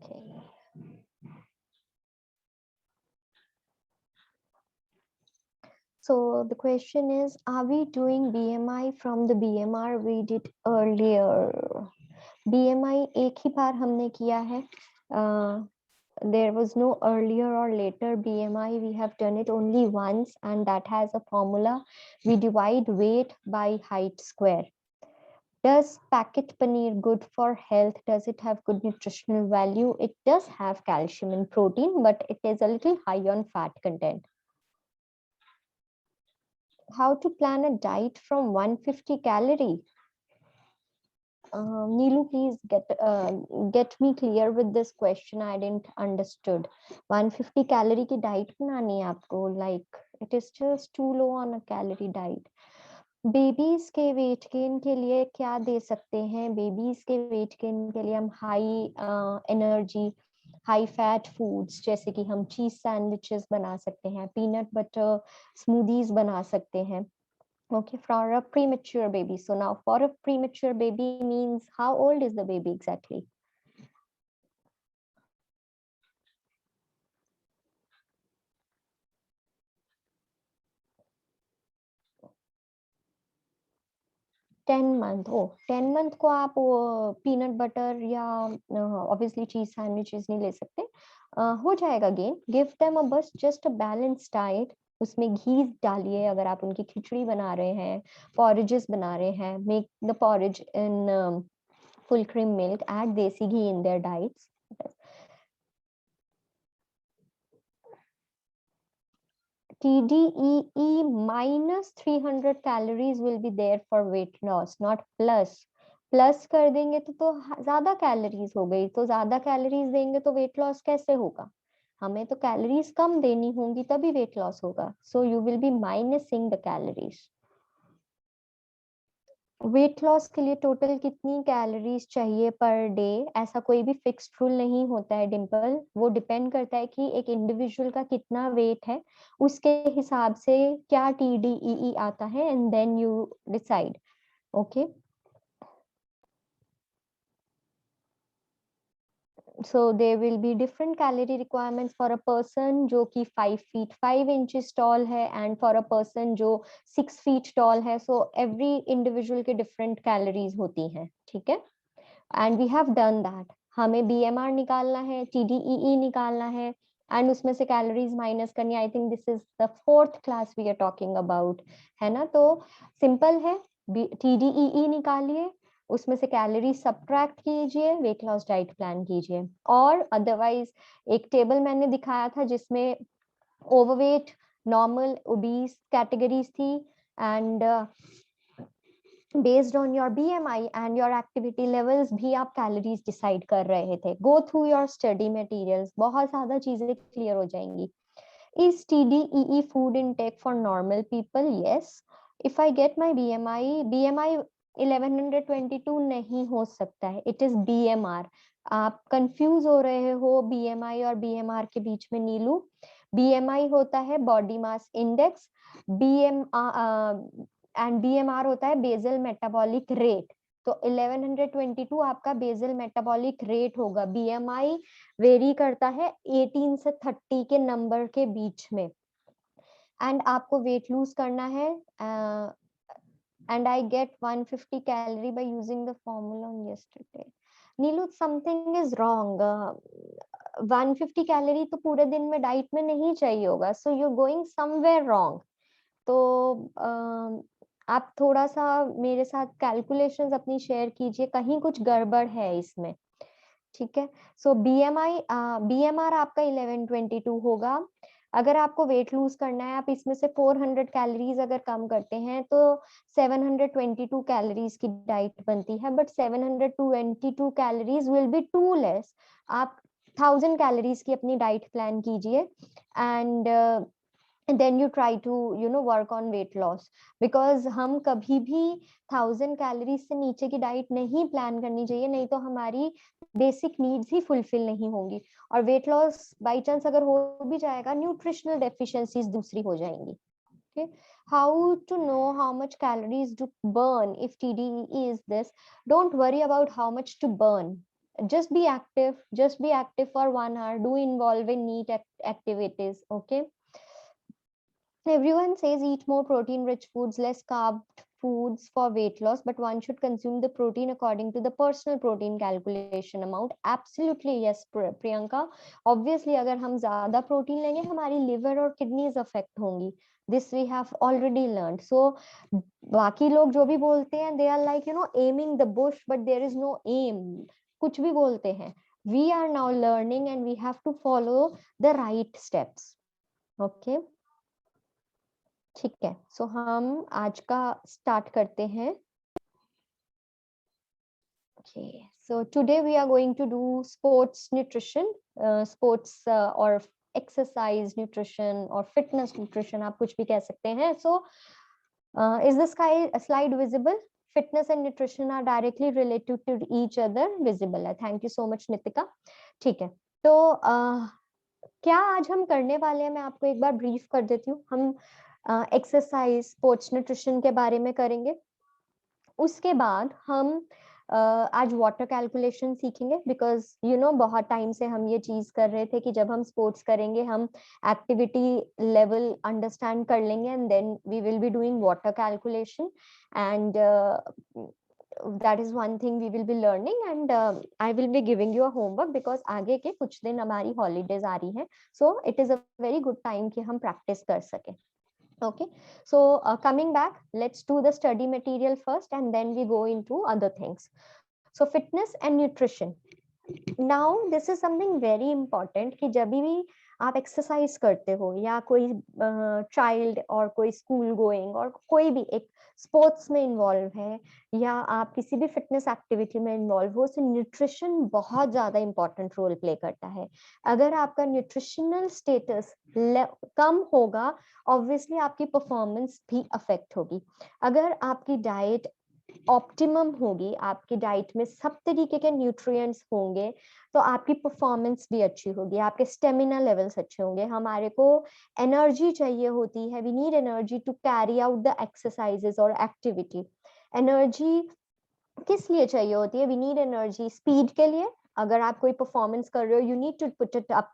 Okay. So the question is, are we doing BMI from the BMR we did earlier? BMI एक ही बार हमने किया है. There was no earlier or later BMI. We have done it only once, and that has a formula. We divide weight by height square. Does packet paneer good for health? Does it have good nutritional value? It does have calcium and protein, but it is a little high on fat content. How to plan a diet from 150 calorie? Neelu, please get me clear with this question. I didn't understood. 150 calorie की diet बनानी है आपको? Like it is just too low on a calorie diet. Babies के weight gain के लिए क्या दे सकते हैं? बेबीज के वेट गेन के लिए हम high energy high fat foods जैसे कि हम चीज सैंडविचेस बना सकते हैं, पीनट बटर स्मूदीज बना सकते हैं. Okay, for a premature baby. So now for a premature baby means how old is the baby exactly? Ten month. Oh 10 month को आप पीनट बटर या ऑब्वियसली चीज सैंडविचेस नहीं ले सकते. हो जाएगा गेन. गिव देम अ बस just a balance diet. उसमें घी डालिए. अगर आप उनकी खिचड़ी बना रहे हैं, पॉरेजेस बना रहे हैं, make the porridge in full cream milk, add desi ghee in their diets. TDEE minus 300 calories will be there for weight loss, not plus. Plus कर देंगे तो ज्यादा कैलोरीज हो गई. तो ज्यादा कैलोरीज देंगे तो वेट लॉस कैसे होगा? हमें तो कैलोरीज कम देनी होंगी तभी वेट लॉस होगा. So you will be minusing the calories. Weight loss के लिए टोटल कितनी कैलोरीज चाहिए पर डे? ऐसा कोई भी फिक्स्ड रूल नहीं होता है डिम्पल. वो डिपेंड करता है कि एक इंडिविजुअल का कितना वेट है, उसके हिसाब से क्या TDEE आता है, and then you decide. Okay. So there will be different calorie requirements for a person जो कि 5 feet 5 inches tall है, and for a person जो 6 feet tall है. So every individual के different calories होती हैं. ठीक है. And we have done that. हमें BMR निकालना है, TDEE निकालना है, एंड उसमें से कैलोरीज माइनस करनी. I think this is the 4th class we are talking about, है ना? तो सिंपल है. TDEE निकालिए, उसमें से कैलोरी सब्ट्रैक्ट कीजिए, वेट लॉस डाइट प्लान कीजिए. और अदरवाइज एक टेबल मैंने दिखाया था जिसमें ओवरवेट, नॉर्मल, ओबीस कैटेगरीज थी, and based on your BMI and your activity levels भी आप कैलोरीज डिसाइड कर रहे थे. Go through your study materials, बहुत ज्यादा चीजें क्लियर हो जाएंगी. Is TDEE food intake for normal people? Yes. If I get my BMI 1122 नहीं हो सकता है. It is BMR. आप कंफ्यूज हो रहे हो BMI और BMR के बीच में. नीलू, BMI होता है body mass index, and BMR होता है बेसल मेटाबॉलिक रेट. तो 1122 आपका बेसल मेटाबॉलिक रेट होगा. BMI वेरी करता है 18 से 30 के नंबर के बीच में. एंड आपको वेट लूज करना है, and I get 150 calorie by using the formula on yesterday. Neelu, something is wrong. 150 calorie तो पूरे दिन में डाइट में नहीं चाहिए होगा. So you going somewhere wrong. तो आप थोड़ा सा मेरे साथ कैलकुलेशंस अपनी शेयर कीजिए, कहीं कुछ गड़बड़ है इसमें. ठीक है. सो BMR आपका 1122 होगा. अगर आपको वेट लूज करना है, आप इसमें से 400 कैलोरीज अगर कम करते हैं तो 722 कैलोरीज की डाइट बनती है. But 722 calories will be too less. आप 1000 कैलोरीज की अपनी डाइट प्लान कीजिए, and then you try to work on weight loss. because हम कभी भी 1000 कैलोरीज से नीचे की डाइट नहीं प्लान करनी चाहिए, नहीं तो हमारी बेसिक नीड्स ही फुलफिल नहीं होंगी. और वेट लॉस बाय चांस अगर हो भी जाएगा, न्यूट्रिशनल डेफिशिएंसीज दूसरी हो जाएंगी. Okay. How to know how much calories to burn if TDEE is this? Don't worry about how much to burn. just be active, just be active for 1 hour, do involve in neat activities. Okay, everyone says eat more protein rich foods, less carb foods for weight loss, but one should consume the protein according to the personal protein calculation amount. Absolutely yes, Priyanka. Obviously अगर हम ज्यादा protein लेंगे हमारी liver और kidneys affect होंगी. This we have already learned. So बाकी लोग जो भी बोलते हैं they are like aiming the bush but there is no aim. कुछ भी बोलते हैं. We are now learning and we have to follow the right steps. Okay. ठीक है, सो हम आज का स्टार्ट करते हैं. Okay, so today we are going to do sports nutrition, sports or exercise nutrition or fitness nutrition, आप कुछ भी कह सकते हैं. So is this slide visible? Fitness and nutrition are directly related to each other. Visible है. Thank you so much Nitika. ठीक है, तो क्या आज हम करने वाले हैं मैं आपको एक बार ब्रीफ कर देती हूँ. हम एक्सरसाइज स्पोर्ट्स न्यूट्रिशन के बारे में करेंगे. उसके बाद हम आज वाटर कैलकुलेशन सीखेंगे बिकॉज बहुत टाइम से हम ये चीज कर रहे थे कि जब हम स्पोर्ट्स करेंगे हम एक्टिविटी लेवल अंडरस्टैंड कर लेंगे and then we will be doing water calculation and that is one thing we will be learning and I will be giving you a homework because आगे के कुछ दिन हमारी holidays आ रही हैं, so it is a very good time कि हम practice कर सकें. Okay, so coming back, let's do the study material first and then we go into other things. So fitness and nutrition. Now this is something very important कि जब भी आप exercise करते हो या कोई चाइल्ड और कोई स्कूल गोइंग और कोई भी एक स्पोर्ट्स में इन्वॉल्व है या आप किसी भी फिटनेस एक्टिविटी में इन्वॉल्व हो, तो न्यूट्रिशन बहुत ज्यादा इंपॉर्टेंट रोल प्ले करता है. अगर आपका न्यूट्रिशनल स्टेटस कम होगा, ऑब्वियसली आपकी परफॉर्मेंस भी अफेक्ट होगी. अगर आपकी डाइट ऑप्टिमम होगी, आपकी डाइट में सब तरीके के न्यूट्रिएंट्स होंगे, तो आपकी परफॉर्मेंस भी अच्छी होगी, आपके स्टेमिना लेवल्स अच्छे होंगे. हमारे को एनर्जी चाहिए होती है, we need energy to carry out the exercises और एक्टिविटी. एनर्जी किस लिए चाहिए होती है? वी नीड एनर्जी स्पीड के लिए. अगर आप कोई परफॉर्मेंस कर रहे हो, you need to put it up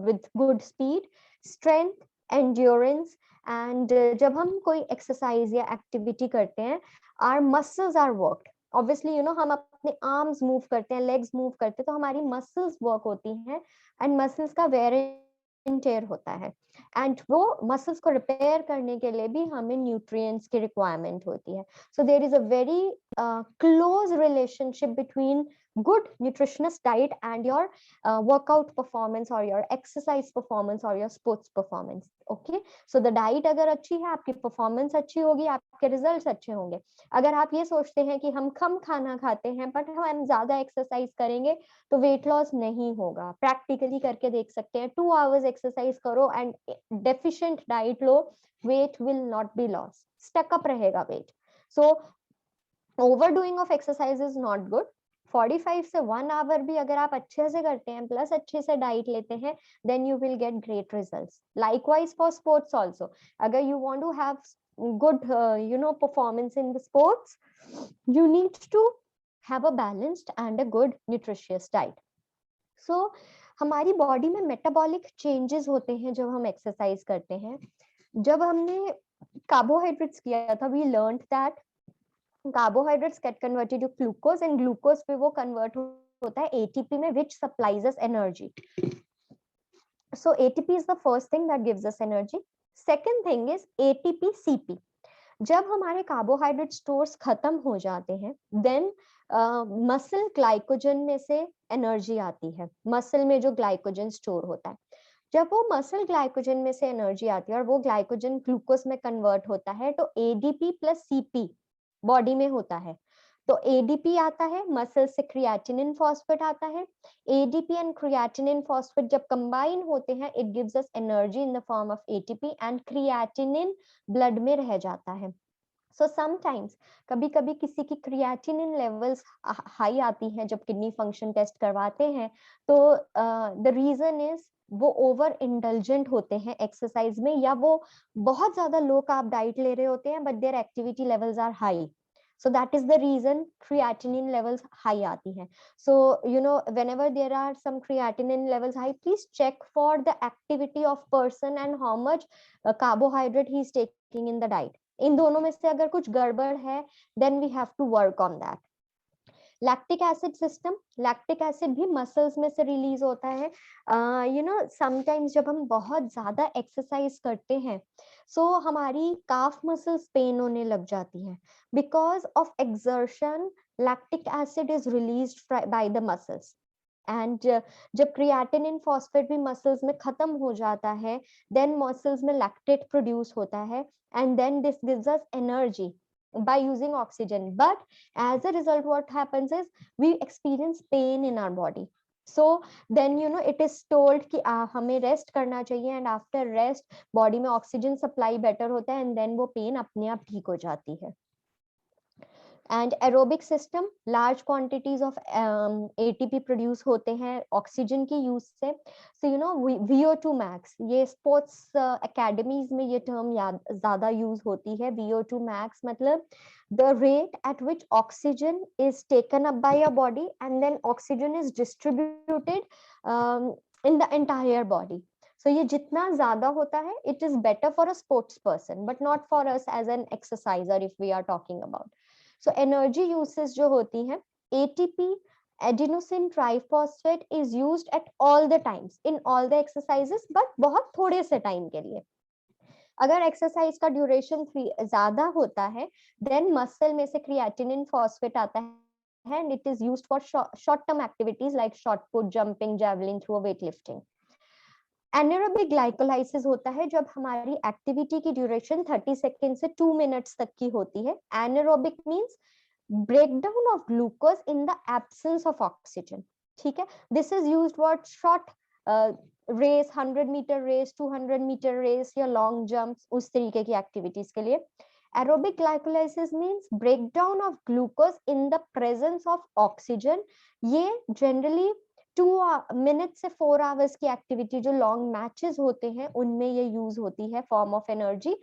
with good speed, strength, endurance. And जब हम कोई एक्सरसाइज या एक्टिविटी करते हैं, our muscles are worked. Obviously हम अपने arms move करते हैं, legs move करते हैं, तो हमारी muscles work होती हैं and muscles का wear and tear होता है. And वो muscles को repair करने के लिए भी हमें nutrients की requirement होती है. So there is a very close relationship between good nutritious diet and your workout performance or your exercise performance or your sports performance. Okay, so the diet अगर अच्छी है, आपकी performance अच्छी होगी, आपके results अच्छे होंगे. अगर आप ये सोचते हैं कि हम कम खाना खाते हैं बट हम ज्यादा एक्सरसाइज करेंगे तो वेट लॉस नहीं होगा. प्रैक्टिकली करके देख सकते हैं. 2 hours एक्सरसाइज करो एंड डेफिशिएंट डाइट लो, weight will not be loss, stuck up रहेगा weight. So overdoing of exercise is not good. 45 से 1 hour भी अगर आप अच्छे से करते हैं प्लस अच्छे से डाइट लेते हैं, then you will get great results. Likewise for sports also. अगर you want to have good performance in the sports, you need to have a balanced and a good nutritious diet. So हमारी body में metabolic changes होते हैं जब हम exercise करते हैं. जब हमने कार्बोहाइड्रेट्स किया था, we learned that carbohydrates get converted to glucose and glucose पे वो convert होता है ATP में, which supplies us energy. So ATP is the first thing that gives us energy. Second thing is ATP CP. जब हमारे carbohydrate stores खत्म हो जाते हैं, देन मसल ग्लाइकोजन में से एनर्जी आती है. मसल में जो ग्लाइकोजन स्टोर होता है, जब वो मसल ग्लाइकोजन में से एनर्जी आती है और वो ग्लाइकोजन ग्लूकोज में कन्वर्ट होता है, तो ADP प्लस CP बॉडी में होता है. तो ADP आता है, मसल से क्रिएटिनिन फॉस्फेट आता है. ADP एंड क्रिएटिनिन फॉस्फेट जब कंबाइन होते हैं, it gives us energy in the form of ATP and creatinine blood में रह जाता है. सो समटाइम्स कभी कभी किसी की क्रिएटिनिन लेवल्स हाई आती हैं जब किडनी फंक्शन टेस्ट करवाते हैं, तो द रीजन इज वो ओवर इंडल्जेंट होते हैं एक्सरसाइज में, या वो बहुत ज्यादा लो कार्ब डाइट ले रहे होते हैं but their activity levels are high. So that is the reason creatinine levels high aati hai. So whenever there are some creatinine levels high, please check for the activity of person and how much carbohydrate he is taking in the diet. इन दोनों में से अगर कुछ गड़बड़ है, then we have to work on that. Lactic acid system, lactic acid भी muscles में से रिलीज होता है. समटाइम्स जब हम बहुत ज्यादा एक्सरसाइज करते हैं, सो हमारी काफ मसल्स पेन होने लग जाती है. Because of exertion lactic acid is released by the muscles. And जब क्रिएटिनिन फॉस्फेट भी मसल्स में खत्म हो जाता है, देन मसल्स में लैक्टेट प्रोड्यूस होता है, and then this gives us energy by using oxygen. But as a result, what happens is we experience pain in our body. So then it is told कि हमें rest करना चाहिए, and after rest body में oxygen supply better होता है, and then वो pen अपने आप ठीक हो जाती है. And aerobic system, large quantities of ATP produce होते हैं ऑक्सीजन की यूज से. सो VO2 max, ये स्पोर्ट्स एकेडमीज में ये टर्म ज्यादा यूज होती है. VO2 max मतलब the rate at which oxygen is taken up by your body and then oxygen is distributed in the entire body. So ये जितना ज्यादा होता है, it is better for a sports person but not for us as an exerciser if we are talking about. So energy uses जो होती है, ATP, adenosine triphosphate is used at all the times in all the exercises, but बहुत थोड़े से time के लिए. अगर exercise का ड्यूरेशन ज्यादा होता है, देन मसल में से क्रिएटिनिन फॉस्फेट आता है, and it is used for short term activities like shot put, jumping, javelin throw, weightlifting. Anaerobic glycolysis होता है जब हमारी एक्टिविटी की ड्यूरेशन 30 सेकेंड से 2 मिनट्स तक की होती है. Anaerobic means breakdown of glucose in the absence of oxygen. ठीक है, this is used for short race, 100 metre race, 200 metre race या लॉन्ग जंप्स, उस तरीके की एक्टिविटीज के लिए. Aerobic glycolysis means breakdown of glucose in the presence of oxygen. ये generally 2 minute से 4 आवर्स की एक्टिविटी जो लॉन्ग मैचेस होते हैं उनमें ये यूज होती है फॉर्म ऑफ एनर्जी.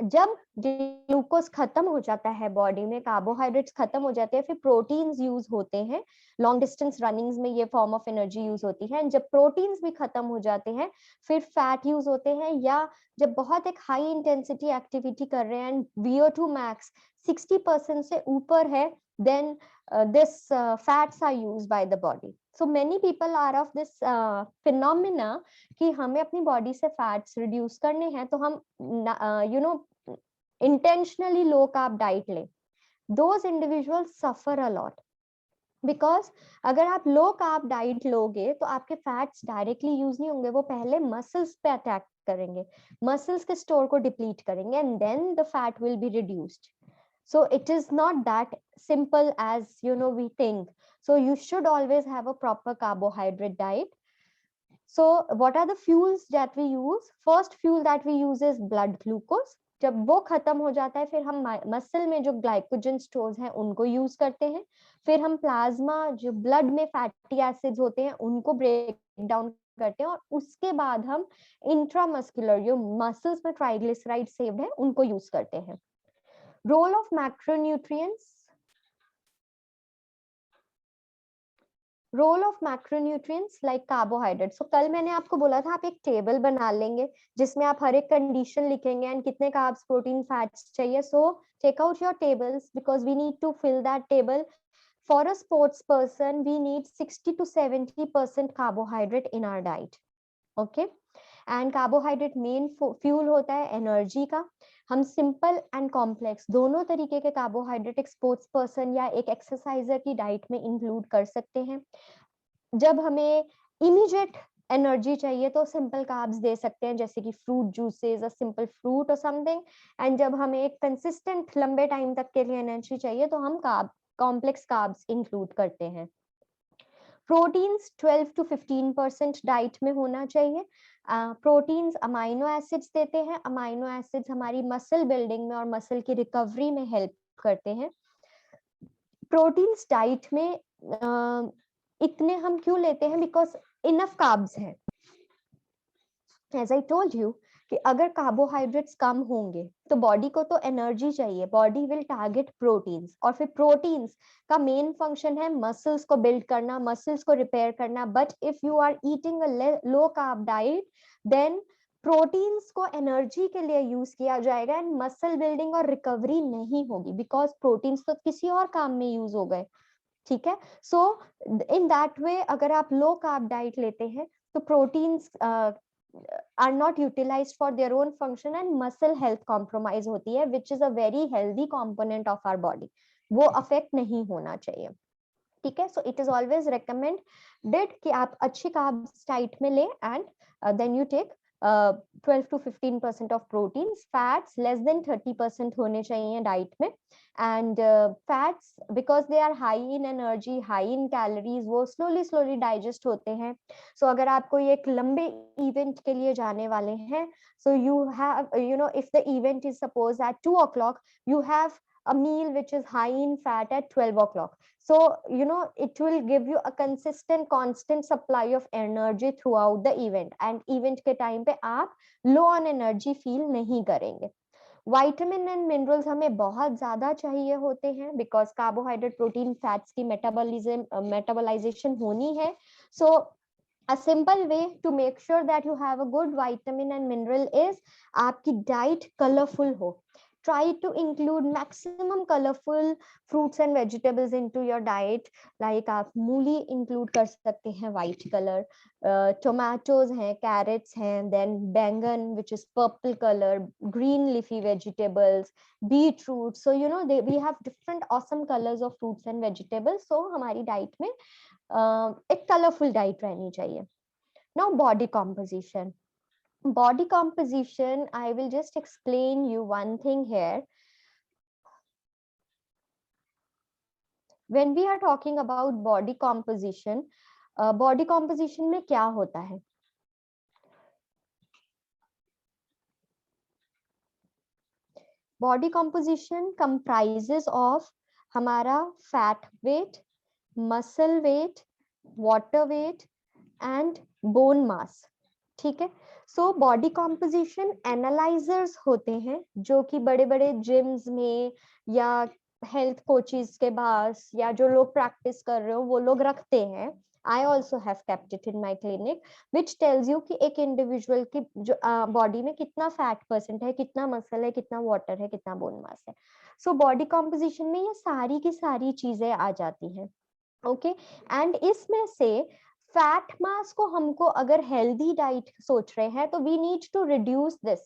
जब ग्लूकोज खत्म हो जाता है बॉडी में, कार्बोहाइड्रेट्स खत्म हो जाते हैं, फिर प्रोटीन्स यूज होते हैं. लॉन्ग डिस्टेंस रनिंग्स में ये फॉर्म ऑफ एनर्जी यूज होती है. जब प्रोटीन्स भी खत्म हो जाते हैं, फिर फैट यूज होते हैं. या जब बहुत एक हाई इंटेंसिटी एक्टिविटी कर रहे हैं, VO2 max 60% से ऊपर है, then this fats are used by the body. So many people are of this phenomena कि हमें अपनी बॉडी से फैट्स रिड्यूस करने हैं, तो हम intentionally low carb डाइट लें. Those individuals suffer a lot because अगर आप लो कार्ब डाइट लोगे तो आपके फैट्स डायरेक्टली यूज नहीं होंगे, वो पहले मसल्स पे अटैक करेंगे, मसल्स के स्टोर को डिप्लीट करेंगे, and then the fat will be reduced. So it is not that simple as we think. So you should always have a proper carbohydrate diet. So what are the fuels that we use? First fuel that we use is blood glucose. जब वो खत्म हो जाता है, फिर हम muscle में जो ग्लाइकोजन स्टोर्स हैं उनको यूज करते हैं. फिर हम प्लाज्मा, जो ब्लड में फैटी एसिड्स होते हैं, उनको ब्रेक डाउन करते हैं, और उसके बाद हम इंट्रामस्कुलर जो मसल्स में ट्राइग्लिसराइड सेव्ड है उनको यूज करते हैं. Role of macronutrients. Role of macronutrients like carbohydrates. So कल मैंने आपको बोला था आप एक टेबल बना लेंगे जिसमें आप हर एक कंडीशन लिखेंगे एंड कितने कार्ब्स, प्रोटीन, फैट्स चाहिए. So check out your tables because we need to fill that table. For a sports person, we need 60 to 70% carbohydrate in our diet. Okay. And carbohydrate main fuel होता है energy का. हम simple and complex दोनों तरीके के carbohydrate एक sports person या एक एक्सरसाइजर की डाइट में इंक्लूड कर सकते हैं. जब हमें इमीडिएट एनर्जी चाहिए तो सिंपल कार्ब्स दे सकते हैं, जैसे कि fruit juices, a simple fruit और समथिंग. एंड जब हमें एक कंसिस्टेंट लंबे टाइम तक के लिए एनर्जी चाहिए तो हम कॉम्प्लेक्स कार्ब्स इंक्लूड करते हैं. प्रोटीन्स 12 to 15% डाइट में होना चाहिए. प्रोटीन्स अमाइनो एसिड्स देते हैं. अमाइनो एसिड्स हमारी मसल बिल्डिंग में और मसल की रिकवरी में हेल्प करते हैं. प्रोटीन्स डाइट में इतने हम क्यों लेते हैं? बिकॉज इनफ कार्ब्स है. As I told you कि अगर कार्बोहाइड्रेट्स कम होंगे तो बॉडी को तो एनर्जी चाहिए, बॉडी विल टारगेट प्रोटीन्स, और फिर प्रोटीन्स का मेन फंक्शन है मसल्स को बिल्ड करना, मसल्स को रिपेयर करना। But if you are eating a low carb diet, then proteins को एनर्जी के लिए यूज किया जाएगा एंड मसल बिल्डिंग और रिकवरी नहीं होगी, बिकॉज प्रोटीन्स तो किसी और काम में यूज हो गए। ठीक है, सो इन दैट वे अगर आप लो कार्ब डाइट लेते हैं तो proteins are not utilized for their own function and muscle health compromise होती है, which is a very healthy component of our body, वो affect नहीं होना चाहिए। ठीक है, so it is always recommended कि आप अच्छी कार्ब्स डाइट में ले and then you take 12 to 15% of proteins, fats less than 30% होने चाहिए डाइट में, and fats because they are high in energy, high in calories, वो स्लोली डाइजेस्ट होते हैं। सो अगर आप कोई एक लंबे इवेंट के लिए जाने वाले हैं, so you have if the event is suppose at 2 o'clock, you have a meal which is high in fat at 12 o'clock. So, it will give you a consistent, constant supply of energy throughout the event. And event के time पे आप low on energy feel नहीं करेंगे। Vitamin and minerals हमें बहुत ज्यादा चाहिए होते हैं बिकॉज कार्बोहाइड्रेट, प्रोटीन, फैट्स की मेटाबॉलाइजेशन होनी है। सो a simple way to make sure that you have a good vitamin and mineral is आपकी डाइट कलरफुल हो। Try to include maximum colorful fruits and vegetables into your diet, like आप मूली include कर सकते हैं white color, tomatoes हैं, carrots हैं, then बैंगन which is purple color, green leafy vegetables, beetroot, so we have different awesome colors of fruits and vegetables, so हमारी diet में एक कलरफुल डाइट रहनी चाहिए। Now body composition. Body composition, I will just explain you one thing here. When we are talking about body composition में क्या होता है? Body composition comprises of हमारा fat weight, muscle weight, water weight and bone mass। ठीक है, सो body composition analysers होते हैं जो कि बड़े बड़े जिम्स में या हेल्थ कोचेस के पास या जो लोग प्रैक्टिस कर रहे हो वो लोग रखते हैं। I also have kept it in my clinic, which tells you कि एक इंडिविजुअल की जो बॉडी में कितना फैट परसेंट है, कितना मसल है, कितना वाटर है, कितना बोन मास है। सो बॉडी कॉम्पोजिशन में ये सारी की सारी चीजें आ जाती हैं। ओके, एंड इसमें से फैट मास को हमको अगर हेल्दी डाइट सोच रहे हैं तो we need to reduce this,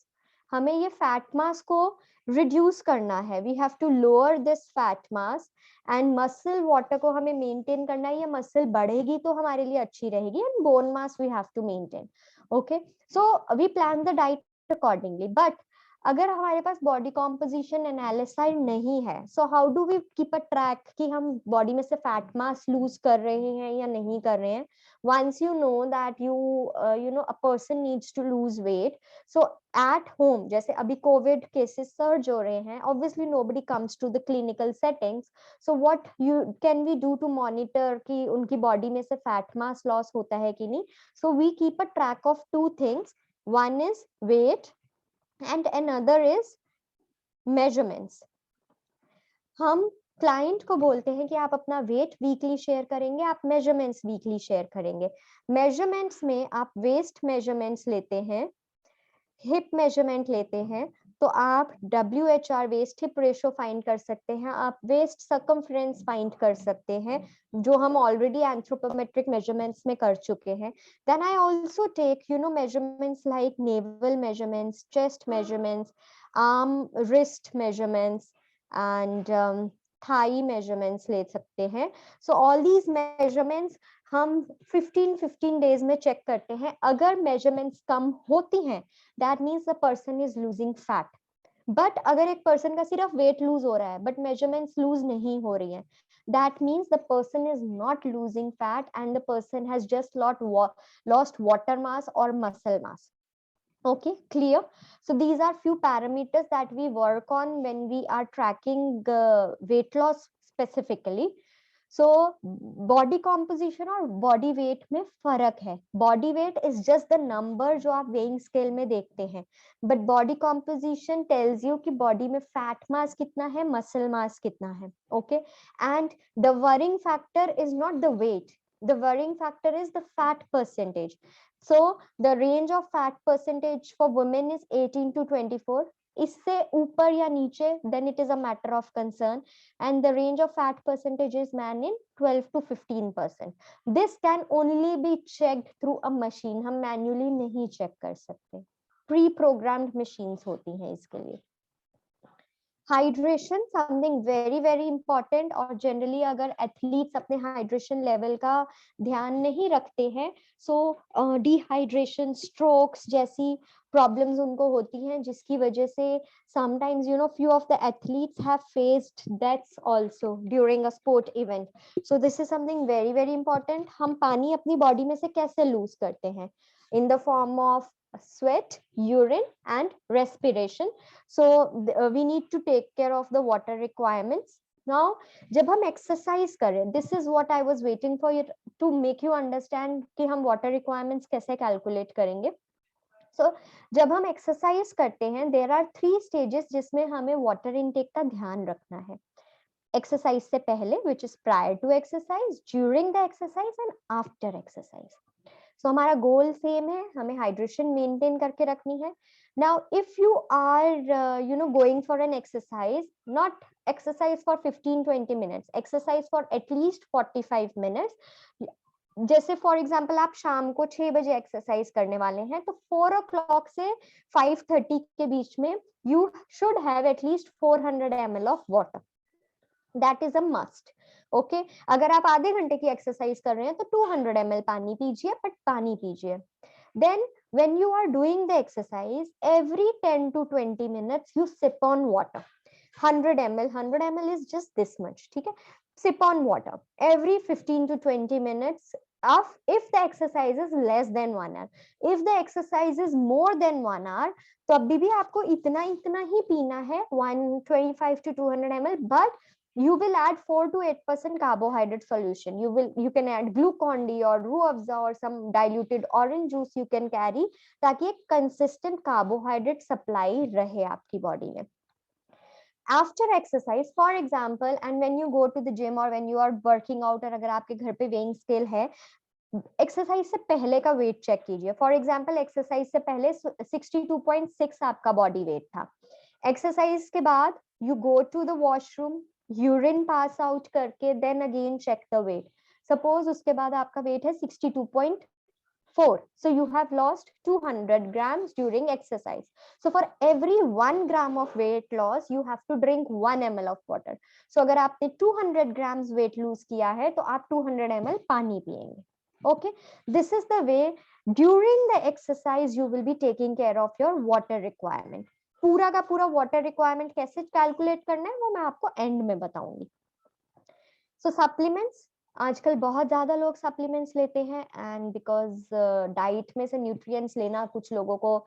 हमें ये फैट मास को रिड्यूस करना है। We have to lower this fat mass and muscle water को हमें मेंटेन करना है। ये मसल बढ़ेगी तो हमारे लिए अच्छी रहेगी and bone mass we have to maintain. Okay, so we plan the diet accordingly. But अगर हमारे पास बॉडी कॉम्पोजिशन एनालिसाइड नहीं है, so how do we keep a track कि हम बॉडी में से फैट मास लूज कर रहे हैं या नहीं कर रहे हैं? once you know that a person needs to lose weight, so at home, जैसे अभी कोविड केसेस सर्ज हो रहे हैं, obviously nobody comes to the clinical settings, so what you can we do to monitor कि उनकी body में से fat mass loss होता है कि नहीं? So we keep a track of two things, one is weight and another is measurements। हम client को बोलते हैं कि आप अपना वेट वीकली शेयर करेंगे, आप मेजरमेंट्स वीकली शेयर करेंगे। मेजरमेंट्स में आप वेस्ट मेजरमेंट्स लेते हैं, हिप मेजरमेंट लेते हैं, तो आप WHR waist hip ratio find कर सकते हैं, आप वेस्ट सर्कमफ्रेंस फाइंड कर सकते हैं जो हम ऑलरेडी एंथ्रोपोमेट्रिक मेजरमेंट्स में कर चुके हैं। Then I also take measurements like navel measurements, chest measurements, arm wrist measurements and thigh measurements ले सकते हैं। सो ऑल दीज मेजरमेंट्स हम 15 डेज में चेक करते हैं। अगर मेजरमेंट्स कम होती हैं, that means the person is losing fat. But अगर एक पर्सन का सिर्फ वेट लूज हो रहा है बट मेजरमेंट्स लूज नहीं हो रही है, that means the person is not losing fat and the person has just lost water mass or muscle mass. Okay, clear? So these are few parameters that we work on when we are tracking weight loss specifically. So body composition और body weight में फर्क है. Body weight is just the number जो आप weighing scale में देखते हैं, but body composition tells you कि बॉडी में फैट मास कितना है, मसल मास कितना है. Okay, and the worrying factor is not the weight, the worrying factor is the fat percentage. So the range of fat percentage for women is 18 to 24. इससे ऊपर या नीचे then it is a matter of concern, and the range of fat percentage is man in 12 to 15%. This can only be checked through a machine. हम manually नहीं check कर सकते, pre-programmed machines होती हैं इसके लिए. Hydration something very very important, और generally अगर एथलीट्स अपने हाइड्रेशन लेवल का ध्यान नहीं रखते हैं, सो डिहाइड्रेशन, स्ट्रोक्स जैसी प्रॉब्लम्स उनको होती हैं, जिसकी वजह से sometimes you know few of the athletes have faced deaths also during a sport event. So this is something very very important. हम पानी अपनी बॉडी में से कैसे लूज करते हैं? In the form of sweat, urine and respiration. So we need to take care of the water requirements. Now जब हम exercise करें, this is what I was waiting for you to make you understand कि हम water requirements कैसे calculate करेंगे. So जब हम exercise करते हैं, there are 3 stages जिसमें हमें water intake का ध्यान रखना है. Exercise से पहले, which is prior to exercise, during the exercise and after exercise. So हमारा गोल सेम है, हमें हाइड्रेशन मेंटेन करके रखनी है. Now if you are going for an exercise, not exercise for 15-20 minutes, exercise for at least 45 minutes. जैसे for example आप शाम को 6 बजे एक्सरसाइज करने वाले हैं, तो 4 o'clock से 5:30 के बीच में you should have at least 400 ml of water. That is a must. Okay, अगर आप आधे घंटे की एक्सरसाइज कर रहे हैं तो 200 ml पानी पीजिए, बट पानी पीजिए. Then when you are doing the exercise, every 10 to 20 minutes you sip on water. 100 ml is just this much. ठीक है, sip on water every 15 to 20 minutes of if the exercise is less than 1 hour. If the exercise is more than 1 hour, तो अभी भी आपको इतना इतना ही पीना है, 125 to 200 ml, but you will add 4 to 8% carbohydrate solution. You can add Glucon-D or Ruafza or some diluted orange juice you can carry, ताकि एक consistent carbohydrate supply रहे आपकी body में. After exercise, for example, and when you go to the gym or when you are working out, और अगर आपके घर पे weighing scale है, एक्सरसाइज से पहले का वेट चेक कीजिए. फॉर एग्जांपल एक्सरसाइज से पहले 62.6 आपका बॉडी वेट था. एक्सरसाइज के बाद you go to the washroom, urine pass out करके then again check the weight. Suppose उसके बाद आपका वेट है 62.4, so you have lost 200 grams during exercise. So for every 1 gram of weight loss you have to drink 1 ml of water. So अगर आपने 200 grams weight lose किया है तो आप 200 ml पानी पिएंगे. Okay, this is the way during the exercise you will be taking care of your water requirement. पूरा का पूरा water requirement कैसे calculate करना है वो मैं आपको end में बताऊंगी. So supplements, आजकल बहुत ज्यादा लोग सप्लीमेंट्स लेते हैं, एंड बिकॉज डाइट में से न्यूट्रिएंट्स लेना कुछ लोगों को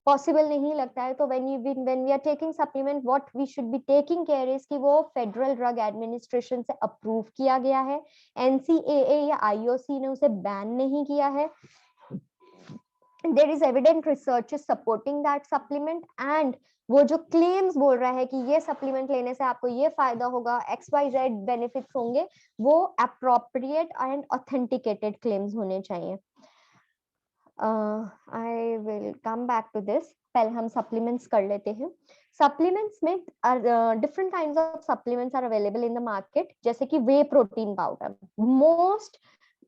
पॉसिबल नहीं लगता है, तो when we are taking supplement, what we should be taking care is कि वो फेडरल ड्रग एडमिनिस्ट्रेशन से अप्रूव किया गया है, NCAA या IOC ने उसे बैन नहीं किया है. There is evident research is supporting that supplement, and वो जो क्लेम्स बोल रहा है कि ये सप्लीमेंट लेने से आपको ये फायदा होगा, XYZ बेनिफिट्स होंगे, वो अप्रोप्रिएट एंड ऑथेंटिकेटेड क्लेम्स होने चाहिए. I will come back to this. पहले हम सप्लीमेंट्स कर लेते हैं. सप्लीमेंट्स में different kinds of supplements are available in the market, जैसे कि whey protein powder, most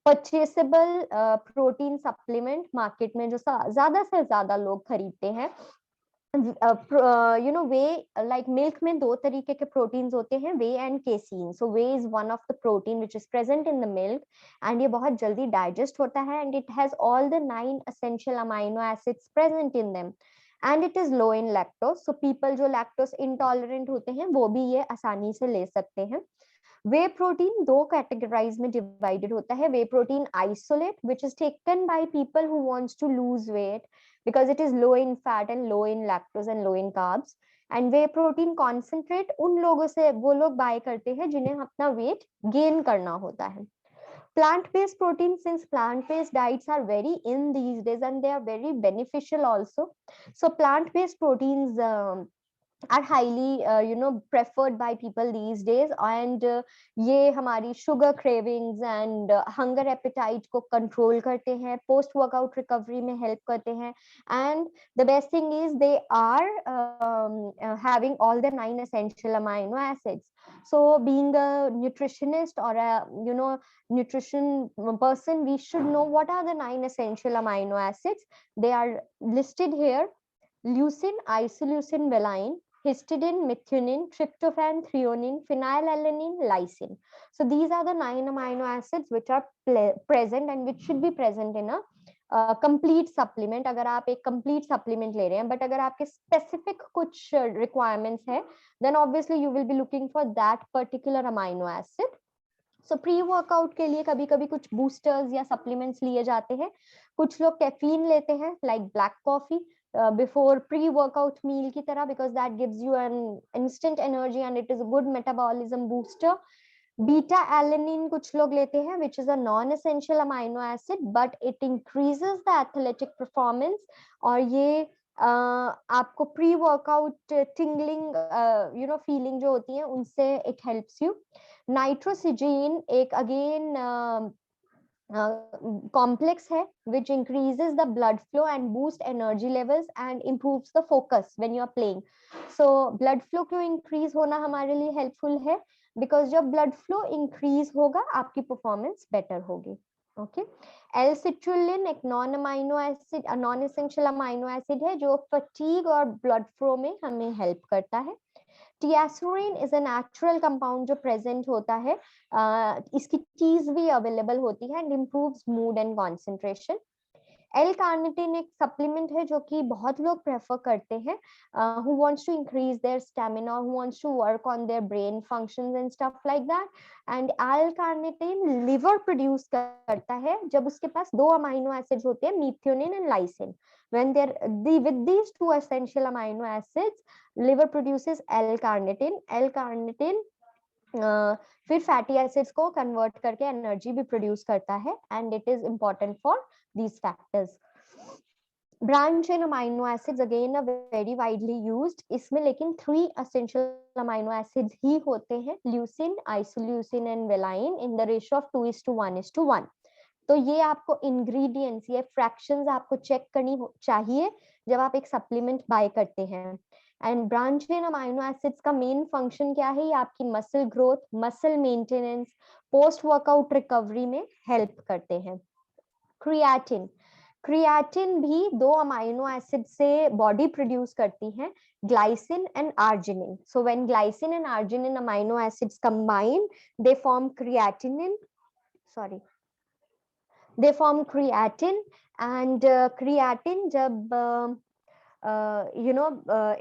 purchasable protein supplement market में जो ज्यादा से ज्यादा लोग खरीदते हैं. वे लाइक मिल्क में 2 तरीके के प्रोटीन्स होते हैं, way and casein. So way is one of the protein which is present in the milk, and ये बहुत जल्दी डाइजेस्ट होता है, and it has all the 9 essential amino acids present in them, and it is low in lactose. So people जो lactose intolerant होते हैं वो भी ये आसानी से ले सकते हैं. वे प्रोटीन 2 कैटेगराइज में डिवाइडेड होता है. Whey protein isolate which is taken by people who wants to lose weight because it is low in fat and low in lactose and low in carbs. And way protein concentrate उन लोगों से वो लोग bye करते हैं जिन्हें अपना weight gain करना होता है. Plant-based protein, since plant-based diets are very in these days and they are very beneficial also. So plant-based proteins are highly preferred by people these days, and ये हमारी sugar cravings and hunger appetite को control करते हैं, post workout recovery में help करते हैं, and the best thing is they are having all the 9 essential amino acids. So being a nutritionist or a nutrition person, we should know what are the 9 essential amino acids. They are listed here: leucine, isoleucine, valine, histidine, methionine, tryptophan, threonine, phenylalanine, lysine. So these are the 9 amino acids which are present and which should be present in a complete supplement. अगर आप एक complete supplement ले रहे हैं, but अगर आपके specific कुछ requirements है, then obviously you will be looking for that particular amino acid. So pre-workout के लिए कभी कभी कुछ boosters या supplements लिए जाते हैं. कुछ लोग caffeine लेते हैं like black coffee before pre-workout meal की तरह, because that gives you an instant energy and it is a good metabolism booster. Beta alanine कुछ लोग लेते हैं, which is a non-essential amino acid, but it increases the athletic performance. और ये आपको pre-workout tingling feeling जो होती है उनसे it helps you. Nitrosigine एक again complex है which increases the blood flow and boost energy levels and improves the focus when you are playing. So blood flow क्यों increase होना हमारे लिए helpful है, because जब blood flow increase होगा आपकी performance better होगी. Okay. L-citrulline एक non essential amino acid है जो fatigue और blood flow में हमें help करता है. टियासोलिन इज अ नेचुरल कंपाउंड जो प्रेजेंट होता है, इसकी चीज भी अवेलेबल होती है and improves mood and concentration. L carnitine एक सप्लीमेंट है जो कि बहुत लोग प्रेफर करते हैं, who wants to increase their stamina, who wants to work on their brain functions and stuff like that. And L carnitine liver produce करता है जब उसके पास दो अमाइनो एसिड्स होते हैं, मीथियोनिन and lysine. When with these two essential amino acids, liver produces L-carnitin. L-carnitin फिर fatty acids को convert करके एनर्जी भी प्रोड्यूस करता है and it is important for these factors. Branch chain amino acids again are very widely used. इसमें लेकिन 3 essential amino acids ही होते हैं, leucine, isoleucine and valine in the ratio of 2:1:1. तो ये आपको इंग्रेडिएंट्स, ये फ्रैक्शंस आपको चेक करनी चाहिए जब आप एक सप्लीमेंट बाय करते हैं. And branch chain amino acids का मेन फंक्शन क्या है? ये आपकी muscle growth, muscle maintenance, post workout recovery में हेल्प करते हैं. क्रिएटिन, क्रिएटिन भी दो अमाइनो एसिड से बॉडी प्रोड्यूस करती है, glycine and arginine. So when glycine and arginine amino acids combine, they form creatinine, sorry they form creatine. And creatine जब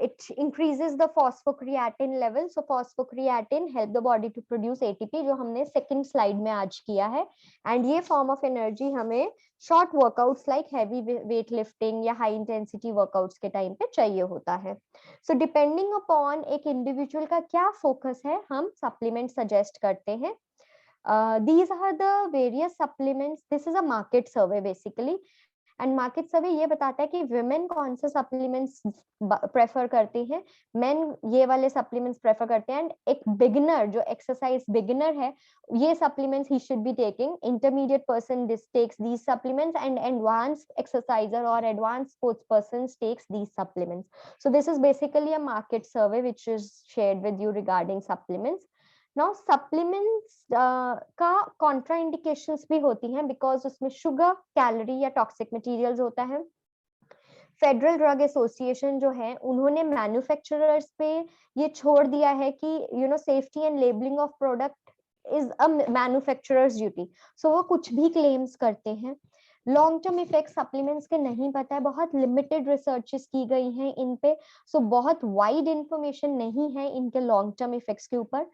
it increases the phosphocreatine level. So phosphocreatine help the body to produce ATP, जो हमने second slide में आज किया है. And ये form of energy हमें short workouts like heavy weight lifting या high intensity workouts के time पे चाहिए होता है. So depending upon एक individual का क्या focus है, हम supplement suggest करते हैं. These are the various supplements. This is a market survey basically, and market survey ये बताता है कि women कौन से supplements prefer करती हैं, men ये वाले supplements prefer करते हैं, and एक beginner जो exercise beginner है, ये supplements he should be taking. Intermediate person takes these supplements, and advanced exerciser or advanced sports person takes these supplements. So this is basically a market survey which is shared with you regarding supplements. Now supplements का contraindications भी होती हैं because उसमें sugar, calorie या toxic materials होता है. Federal drug association जो है उन्होंने मैन्युफैक्चरर्स पे ये छोड़ दिया है कि safety and labelling of product is a manufacturer's duty. So वो कुछ भी क्लेम्स करते हैं. लॉन्ग टर्म इफेक्ट सप्लीमेंट्स के नहीं पता है, बहुत लिमिटेड रिसर्चेस की गई हैं इन पे. सो बहुत वाइड इंफॉर्मेशन नहीं है इनके लॉन्ग टर्म इफेक्ट्स के ऊपर.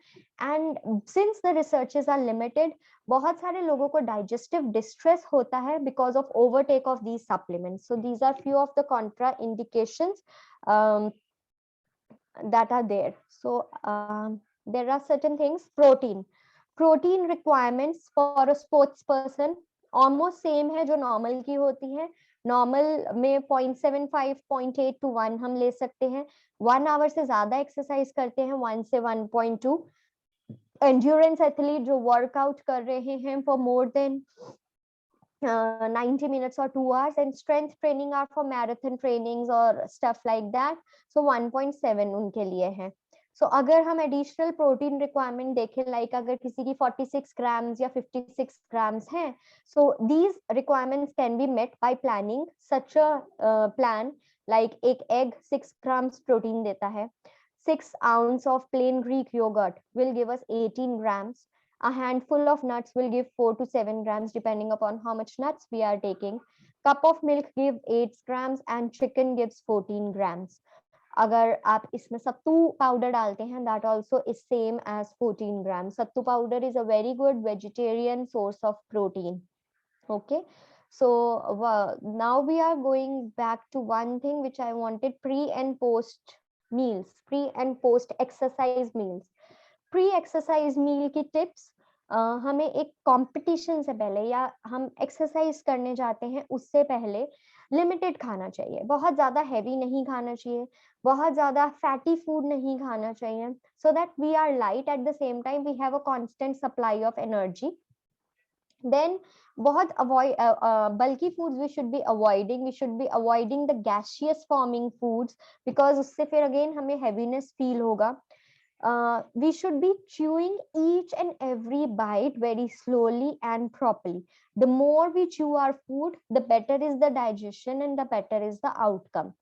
And since the researches are limited, बहुत सारे लोगों को डाइजेस्टिव डिस्ट्रेस होता है because of overtake of these supplements. So these are few of the contra indications. that are there. So there are certain things. Protein requirements for a sports person almost same है जो normal की होती है. Normal में 0.75 0.8 to 1 हम ले सकते हैं. 1 hour से ज्यादा एक्सरसाइज करते हैं 1 से 1.2. एंड्योरेंस एथलीट जो वर्कआउट कर रहे हैं for more than 90 minutes or 2 hours, and strength training are for marathon trainings or stuff like that. So 1.7 उनके लिए है. So अगर हम additional protein requirement देखें, like अगर किसी की 46 grams या 56 grams है, so these requirements can be met by planning such a plan. Like एक egg 6 grams protein देता है. 6 ounce of plain Greek yogurt will give us 18 grams. A handful of nuts will give 4 to 7 grams depending upon how much nuts we are taking. Cup of milk give 8 grams and chicken gives 14 grams. अगर आप इसमें सत्तू powder डालते हैं, that also is same as 14 grams. Sattu powder is a very good vegetarian source of protein. Okay, so now we are going back to one thing which I wanted: pre and post meals, pre and post exercise meals. Pre exercise meal की tips. हमें एक competition से पहले या हम exercise करने जाते हैं उससे पहले लिमिटेड खाना चाहिए. बहुत ज्यादा हैवी नहीं खाना चाहिए, बहुत ज्यादा फैटी फूड नहीं खाना चाहिए, so that we are light at the same time we have a constant supply of energy. Then बहुत avoid bulky foods we should be avoiding. We should be avoiding the gaseous forming foods because उससे फिर again हमें heaviness feel होगा. We should be chewing each and every bite very slowly and properly. The more we chew our food, the better is the digestion and the better is the outcome.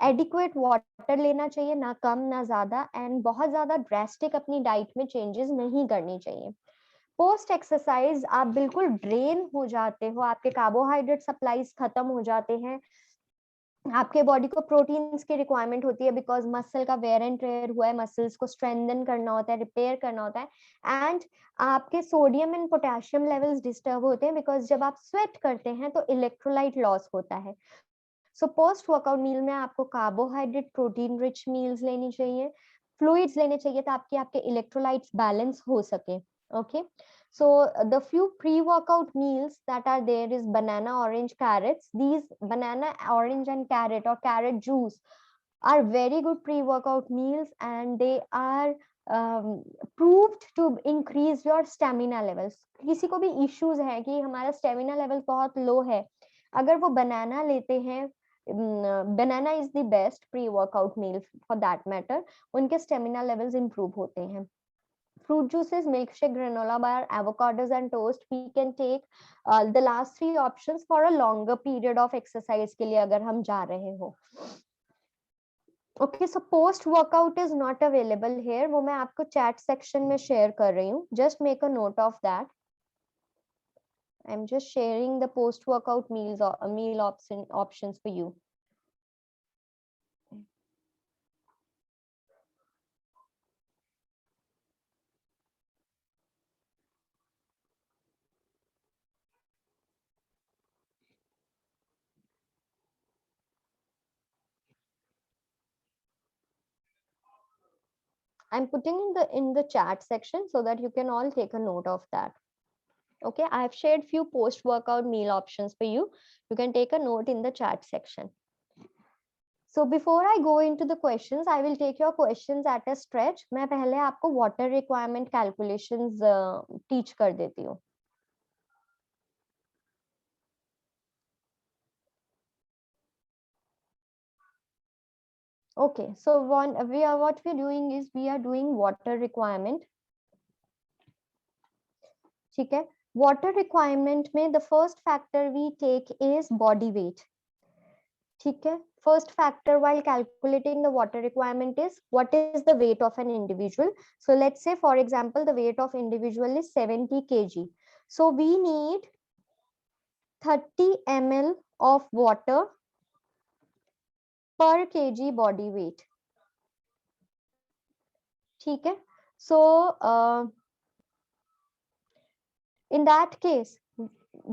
Adequate water लेना चाहिए, ना कम ना ज्यादा, and बहुत ज्यादा drastic अपनी diet में changes नहीं करनी चाहिए. पोस्ट एक्सरसाइज आप बिल्कुल ड्रेन हो जाते हो, आपके कार्बोहाइड्रेट सप्लाईज खत्म हो जाते हैं, आपके बॉडी को प्रोटीन्स की रिक्वायरमेंट होती है बिकॉज मसल का वेयर एंड टेयर हुआ है, मसल्स को स्ट्रेंथन करना होता है, रिपेयर करना होता है, एंड आपके sodium and potassium levels disturb होते हैं बिकॉज जब आप स्वेट करते हैं तो इलेक्ट्रोलाइट लॉस होता है. सो पोस्ट वर्कआउट मील में आपको कार्बोहाइड्रेट प्रोटीन रिच मील्स लेनी चाहिए, फ्लूइड्स लेने चाहिए ताकि आपके इलेक्ट्रोलाइट्स बैलेंस हो सके. Okay, so the few pre-workout meals that are there is banana, orange, carrots. These banana, orange and carrot or carrot juice are very good pre-workout meals and they are proved to increase your stamina levels. किसी को भी issues है कि हमारा stamina level बहुत low है, अगर वो banana लेते हैं, banana is the best pre-workout meal for that matter, उनके stamina levels improve होते हैं. Fruit juices, milkshake, granola bar, avocados and toast. We can take the last 3 options for a longer period of exercise के लिए अगर हम जा रहे हो. Okay, so post workout is not available here. वो मैं आपको chat section में share कर रही हूँ. Just make a note of that. I'm just sharing the post workout meal options for you. I'm putting in the chat section so that you can all take a note of that. Okay, I have shared few post workout meal options for you. You can take a note in the chat section. So before I go into the questions, I will take your questions at a stretch. मैं पहले आपको water requirement calculations teach कर देती हूँ. Okay, so what we are doing is we are doing water requirement. ठीक है, water requirement में the first factor we take is body weight. ठीक है, first factor while calculating the water requirement is what is the weight of an individual. So let's say for example the weight of individual is 70 kg. So we need 30 ml of water per kg body weight. ठीक है, so in that case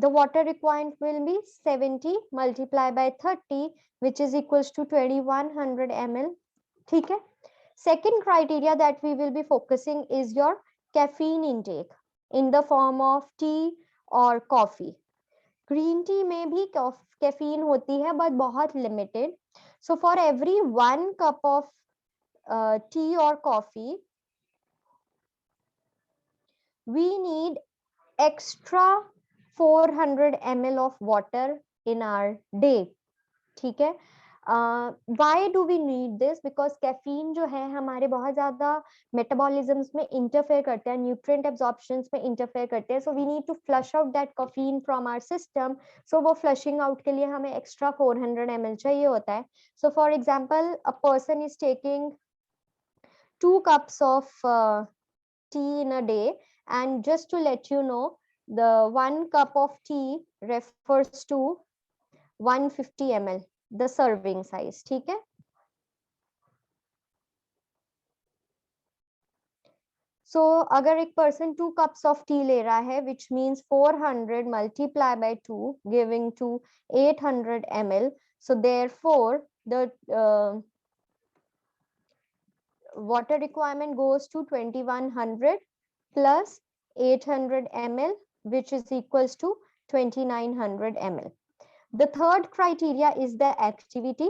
the water requirement will be 70 multiplied by 30 which is equals to 2100 ml. ठीक है, Second criteria that we will be focusing is your caffeine intake in the form of tea or coffee. Green tea में भी caffeine होती है but बहुत limited. So for every 1 cup of tea or coffee we need extra 400 ml of water in our day. ठीक है. Why do we need this? Because caffeine जो है हमारे बहुत ज्यादा मेटाबॉलिज्म्स में इंटरफेयर करते हैं, न्यूट्रिएंट एब्जॉर्प्शंस में इंटरफेयर करते हैं. So we need to flush out that caffeine from our system. So वो फ्लशिंग आउट के लिए हमें एक्स्ट्रा 400 ml चाहिए होता है. So for example a person is taking 2 cups of tea in a day, and just to let you know, the 1 cup of tea refers to 150 ml, the serving size. ठीक है. So अगर एक person 2 cups of tea ले रहा है, which means 400 multiply by 2 giving to 800 ml. So therefore the water requirement goes to 2100 plus 800 ml, which is equals to 2900 ml. The third criteria is the activity.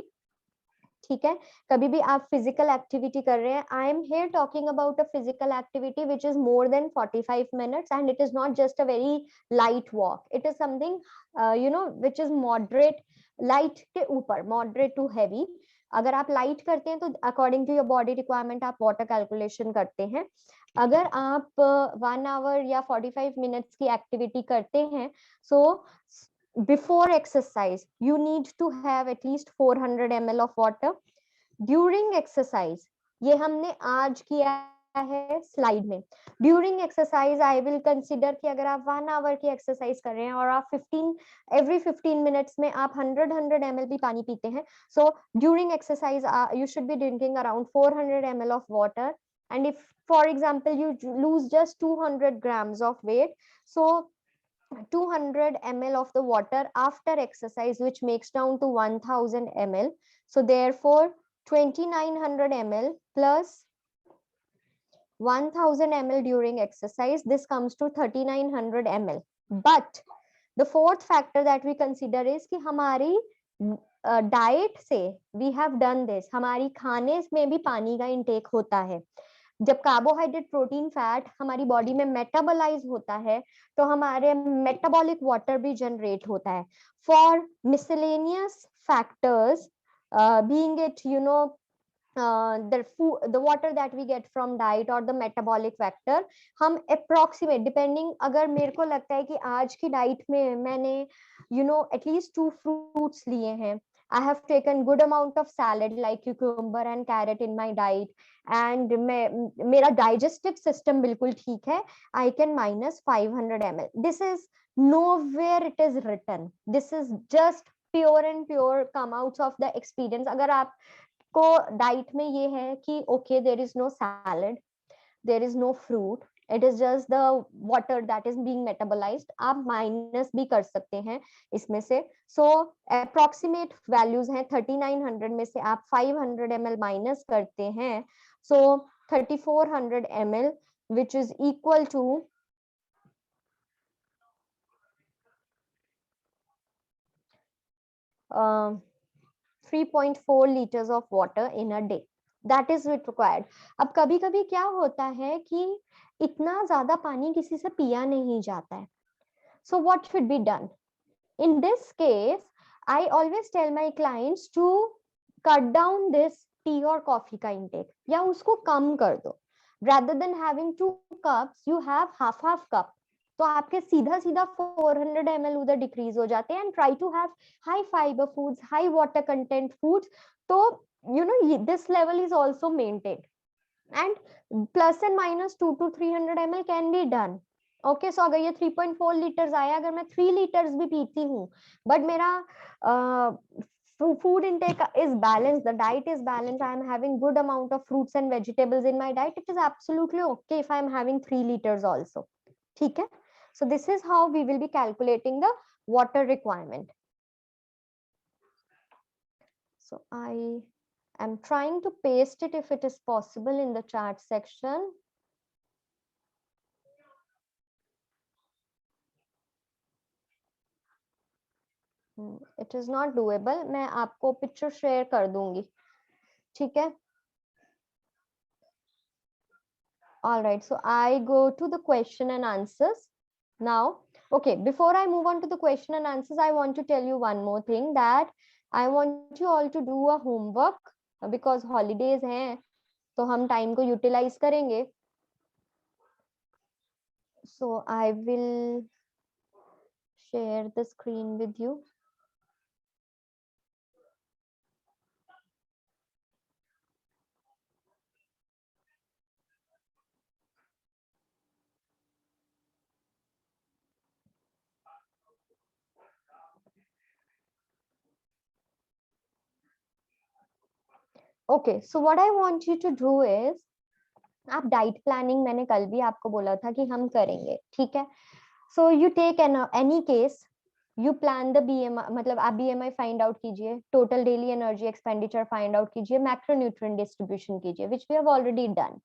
ठीक है. कभी भी आप physical activity कर रहे हैं, I am here talking about a physical activity which is more than 45 minutes, and it is not just a very light walk. It is something you know which is moderate, light के ऊपर, moderate to heavy. अगर आप light करते हैं तो according to your body requirement आप water calculation करते हैं. अगर आप 1 hour या 45 minutes की एक्टिविटी करते हैं, सो before exercise you need to have at least 400 ml of water. During exercise, ये हमने आज किया है स्लाइड में. During exercise I will consider कि अगर आप 1 hour की एक्सरसाइज कर रहे हैं और आप 15 minutes में आप 100 ml भी पानी पीते हैं, so during exercise you should be drinking around 400 ml of water. And if for example you lose just 200 grams of weight, so 200 ml of the water after exercise, which makes down to 1000 ml. So therefore 2900 ml plus 1000 ml during exercise, this comes to 3900 ml. But the fourth factor that we consider is कि हमारी diet से we have done this, हमारी खाने में भी पानी का intake होता है. जब कार्बोहाइड्रेट, प्रोटीन, फैट हमारी बॉडी में मेटाबोलाइज होता है तो हमारे मेटाबॉलिक वाटर भी जनरेट होता है. For miscellaneous factors, being it you know the water that we get from diet or the metabolic factor, हम approximate depending, अगर मेरे को लगता है कि आज की डाइट में मैंने at least 2 fruits लिए हैं, I have taken good amount of salad like cucumber and carrot in my diet, and मेरा digestive system बिल्कुल ठीक है, I can minus 500 ml. This is nowhere it is written. This is just pure and pure come out of the experience. अगर आप को diet में ये है कि okay there is no salad, there is no fruit, it is just the water that is being metabolised, आप minus भी कर सकते हैं इसमें से. सो अप्रॉक्सीमेट वैल्यूज हैं 3900 में से आप 500 ml माइनस करते हैं, सो 3400 ml which is equal to 3.4 liters of water in a day. That is it required. अब कभी कभी क्या होता है कि इतना ज्यादा पानी किसी से पिया नहीं जाता है. So what should be done? In this case, I always tell my clients to cut down this tea or coffee का intake, या उसको कम कर दो. Rather than having 2 cups, you have half cup. तो आपके सीधा सीधा 400 ml उधर डिक्रीज हो जाते हैं. And try to have high fibre foods, high water content foods, तो you know this level is also maintained, and plus and minus 2 to 300 ml can be done. Okay, so अगर ये 3.4 litres आया, अगर मैं 3 litres भी पीती हूँ but मेरा food intake is balanced, the diet is balanced, I am having good amount of fruits and vegetables in my diet, it is absolutely okay if I am having 3 liters also. ठीक है. So this is how we will be calculating the water requirement. So I I'm trying to paste it if it is possible in the chat section. It is not doable. मैं आपको picture share कर दूंगी, ठीक है? All right, so I go to the question and answers now. Okay, before I move on to the question and answers, I want to tell you one more thing, that I want you all to do a homework because holidays हैं, तो हम time को utilize करेंगे. So I will share the screen with you. Okay, so what I want you to do is, आप diet planning मैंने कल भी आपको बोला था कि हम करेंगे, ठीक है? So you take any case, you plan the BMI, मतलब आप बीएमआई फाइंड आउट कीजिए, total daily energy expenditure find out कीजिए, मैक्रोन्यूट्रिएंट डिस्ट्रीब्यूशन कीजिए, which we have already done.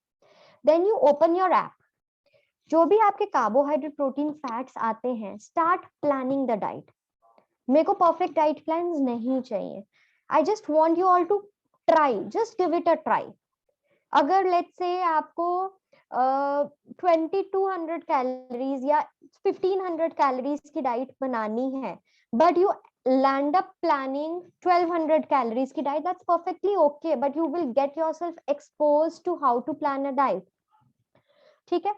Then you open your app, जो भी आपके कार्बोहाइड्रेट प्रोटीन फैट्स आते हैं, स्टार्ट प्लानिंग द डाइट. मेरे को परफेक्ट डाइट प्लान नहीं चाहिए. I just want you all to try, just give it a try. अगर लेट्स से आपको 2200 कैलोरीज या 1500 कैलोरीज की डाइट बनानी है, but you land up planning 1200 calories की diet, that's perfectly okay, but you will get yourself exposed to how to plan a diet, ठीक है?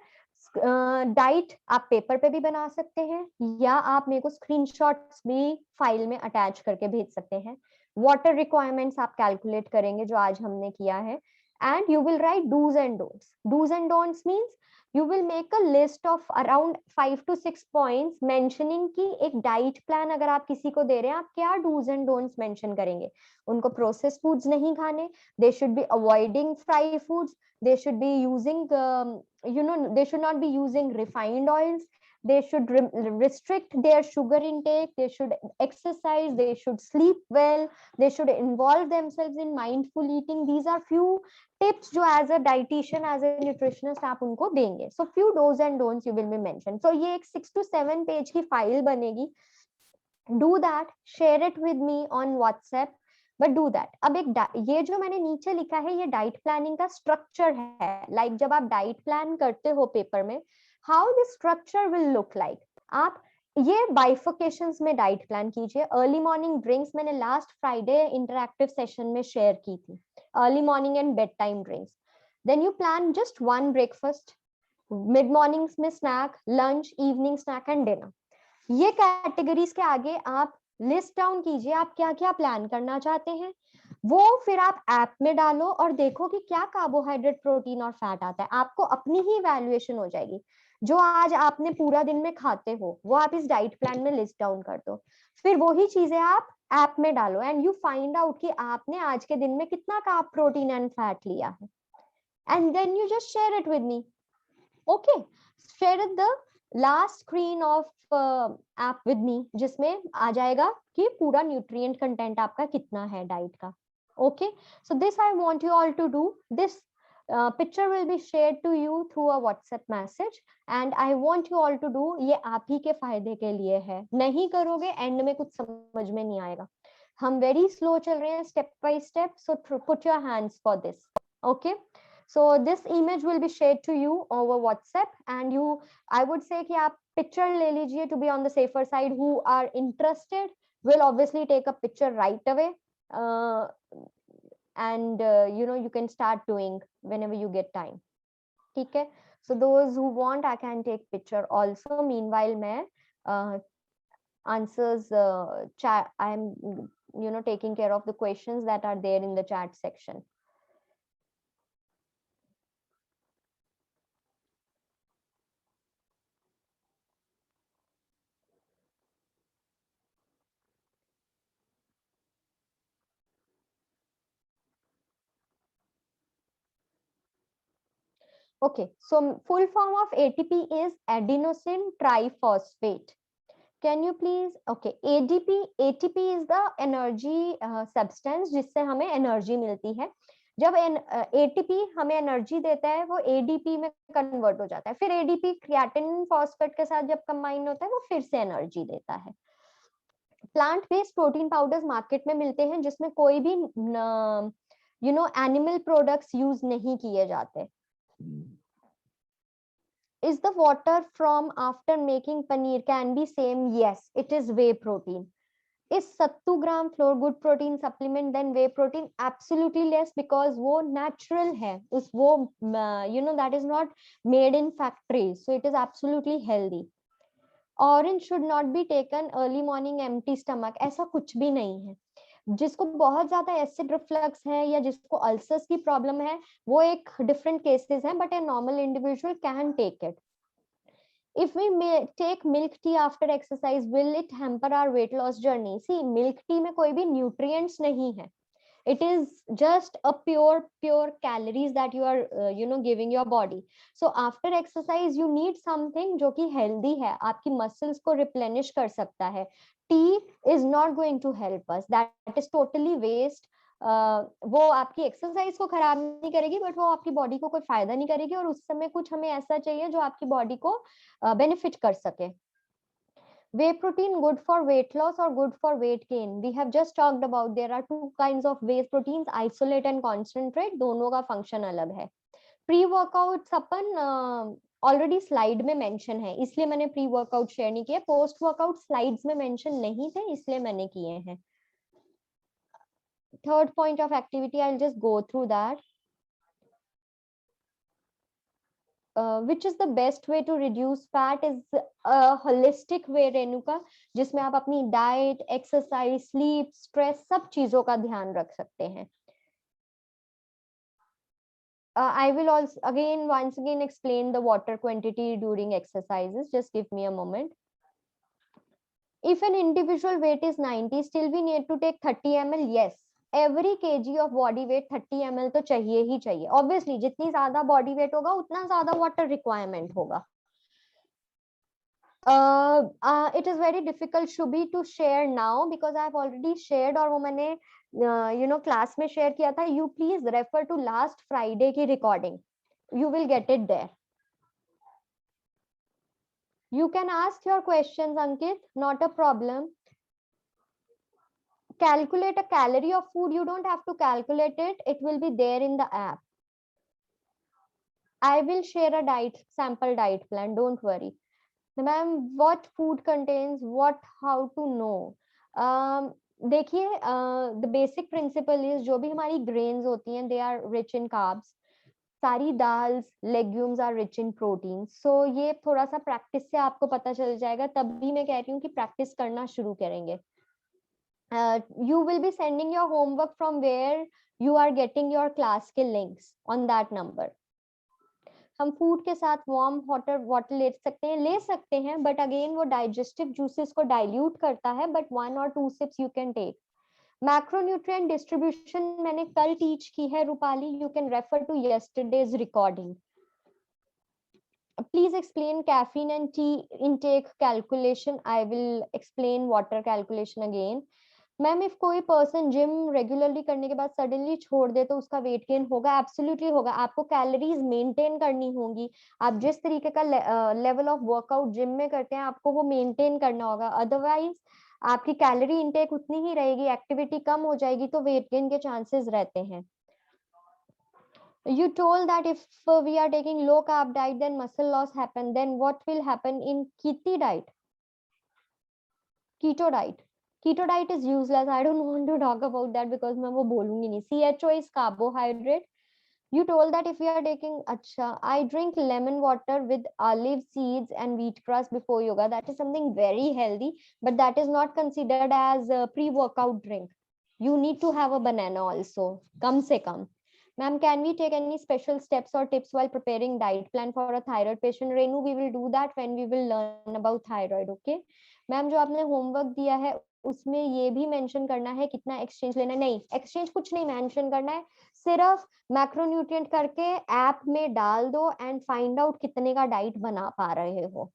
Diet आप पेपर पे भी बना सकते हैं, या आप मेरे को स्क्रीनशॉट्स भी फाइल में अटैच करके भेज सकते हैं. वाटर रिक्वायरमेंट्स आप कैलकुलेट करेंगे, जो आज हमने किया है, and you will write do's and don'ts. Do's and don'ts means you will make a list of around 5 to 6 points mentioning कि एक डाइट प्लान अगर आप किसी को दे रहे हैं, आप क्या do's and don'ts मेंशन करेंगे. उनको प्रोसेस फूड्स नहीं खाने, they should be avoiding fry foods, they should be using they should not be using refined oils, they should restrict their sugar intake, they should exercise, they should sleep well, they should involve themselves in mindful eating. These are few tips जो as a dietitian, as a nutritionist आप उनको देंगे. So few do's and don'ts you will be mentioned. So ये एक 6 to 7 page की file बनेगी. Do that, share it with me on WhatsApp. But do that. अब एक ये जो मैंने नीचे लिखा है, ये डाइट प्लानिंग का स्ट्रक्चर है. लाइक जब आप डाइट प्लान करते हो पेपर में, how this structure will look like. आप ये बाइफोकेशंस में डाइट प्लान कीजिए. अर्ली मॉर्निंग ड्रिंक्स मैंने लास्ट फ्राइडे इंटरैक्टिव सेशन में शेयर की थी, early morning and bed time drinks. Then you plan just one breakfast, mid mornings में snack, lunch, evening snack and dinner. ये कैटेगरीज के आगे आप लिस्ट डाउन कीजिए आप क्या क्या प्लान करना चाहते हैं. वो फिर आप ऐप में डालो और देखो कि क्या कार्बोहाइड्रेट, प्रोटीन और फैट आता है. आपको अपनी ही इवैल्यूएशन हो जाएगी. जो आज आपने पूरा दिन में खाते हो, वो आप इस डाइट प्लान में लिस्ट डाउन कर दो. फिर वही चीजें आप ऐप में डालो एंड यू फाइंड आउट कि आपने आज के दिन में कितना कार्ब, प्रोटीन एंड फैट लिया है. And then you just share it with me. Okay, share it the last screen of app with me, जिसमें आ जाएगा कि पूरा न्यूट्रिएंट कंटेंट आपका कितना है डाइट का. Okay, so this I want you all to do. This picture will be shared to you through a WhatsApp message and I want you all to do. ये आप ही के फायदे के लिए है. नहीं करोगे एंड में कुछ समझ में नहीं आएगा. हम वेरी स्लो चल रहे हैं, step by step, so put your hands for this. Okay, so this image will be shared to you over WhatsApp and you, I would say कि आप picture ले लीजिए to be on the safer side. Who are interested will obviously take a picture right away and you can start doing whenever you get time. ठीक है, so those who want I can take picture also. Meanwhile मैं answers chat, I am taking care of the questions that are there in the chat section. Okay, so full form of ATP is adenosine triphosphate. Can you please, okay, ADP, ATP is the energy substance जिससे हमें energy मिलती है। जब ATP हमें energy देता है वो ADP में कन्वर्ट हो जाता है, फिर एडीपी क्रिएटिनिन फॉस्फेट के साथ जब कंबाइन होता है वो फिर से एनर्जी देता है। Plant based protein powders market में मिलते हैं जिसमें कोई भी एनिमल प्रोडक्ट्स यूज नहीं किए जाते। Is the water from after making paneer can be same? Yes, it is whey protein. Is sattu gram flour good protein supplement than whey protein? Absolutely less, because वो natural है, उस वो that is not made in factories, so it is absolutely healthy. Orange should not be taken early morning empty stomach. ऐसा कुछ भी नहीं है। जिसको बहुत ज्यादा एसिड रिफ्लक्स है या जिसको अल्सर्स की प्रॉब्लम है वो एक डिफरेंट केसेस है, but a normal individual can take it. If we take milk tea after exercise, will it hamper our weight loss journey? See, milk tea में कोई भी nutrients नहीं है. It is just a pure calories that you are giving your body. So after exercise you need something जो कि healthy है, आपकी muscles को replenish कर सकता है. Tea is not going to help us. That is totally waste. वो आपकी एक्सरसाइज को खराब नहीं करेगी, बट वो आपकी बॉडी को कोई फायदा नहीं करेगी, और उस समय कुछ हमें ऐसा चाहिए जो आपकी बॉडी को बेनिफिट कर सके। Whey protein good for weight loss or good for weight gain? We have just talked about there are two kinds of whey proteins, isolate and concentrate. दोनों का फंक्शन अलग है। प्री वर्कआउट अपन already slide में mention है, इसलिए मैंने pre workout share नहीं किया। पोस्ट वर्कआउट स्लाइड्स में मेंशन नहीं थे, इसलिए मैंने किए हैं। Third point of activity, I'll just go through that. Which is the best way to reduce fat? Is a holistic way, Renuka, जिसमें आप अपनी डाइट, एक्सरसाइज, स्लीप, स्ट्रेस सब चीजों का ध्यान रख सकते हैं। I will also once again explain the water quantity during exercises. Just give me a moment. If an individual weight is 90, still we need to take 30 ml? Yes. Every kg of body weight 30 ml तो चाहिए ही चाहिए। Obviously, जितनी ज्यादा body weight होगा उतना ज्यादा water requirement होगा। It is very difficult, Shubhi, to share now because I have already shared, और वो मैंने क्लास में शेयर किया था। You please refer to last Friday की recording. You will get it there. You can ask your questions, Ankit, not a problem. Calculate a calorie of food. You don't have to calculate it. It will be there in the app. I will share a sample diet plan. Don't worry. Ma'am, what food contains what, how to know? देखिए, the basic principle is जो भी हमारी grains होती हैं, they are rich in carbs. सारी dals, legumes are rich in protein. So ये थोड़ा सा प्रैक्टिस से आपको पता चल जाएगा, तभी मैं कह रही हूँ कि प्रैक्टिस करना शुरू करेंगे। You will be sending your homework from where you are getting your class के links on that number. हम फूड के साथ वार्म वाटर ले सकते हैं, बट अगेन वो डाइजेस्टिव जूसेस को डाइल्यूट करता है, but 1 or 2 sips you can take. Macronutrient distribution मैंने कल टीच की है Rupali, you can refer to yesterday's recording. Please explain caffeine and tea intake calculation. I will explain water calculation again. Ma'am, if कोई person gym regularly करने के बाद suddenly छोड़ दे तो उसका वेट गेन होगा? एब्सोल्युटली होगा। आपको कैलोरीज मेंटेन करनी होगी। आप जिस तरीके का लेवल ऑफ वर्कआउट जिम में करते हैं आपको वो मेंटेन करना होगा, अदरवाइज आपकी कैलोरी इनटेक उतनी ही रहेगी, एक्टिविटी कम हो जाएगी तो वेट गेन के चांसेस रहते हैं। You told that if we are taking low carb diet then muscle loss happen, then what will happen in keto diet? Keto diet is useless. I don't want to talk about that because मैं वो बोलूंगी नहीं। CHO is carbohydrate. You told that if we are taking, I drink lemon water with olive seeds and wheat grass before yoga. That is something very healthy, but that is not considered as a pre-workout drink. You need to have a banana also, kam se kam. Ma'am, can we take any special steps or tips while preparing diet plan for a thyroid patient? Renu, we will do that when we will learn about thyroid, okay? Ma'am, जो आपने homework दिया है उसमें ये भी mention करना है कितना एक्सचेंज लेना है। नहीं, एक्सचेंज कुछ नहीं मेंशन करना है, सिर्फ मैक्रोन्यूट्रिएंट करके ऐप में डाल दो एंड फाइंड आउट कितने का डाइट बना पा रहे हो।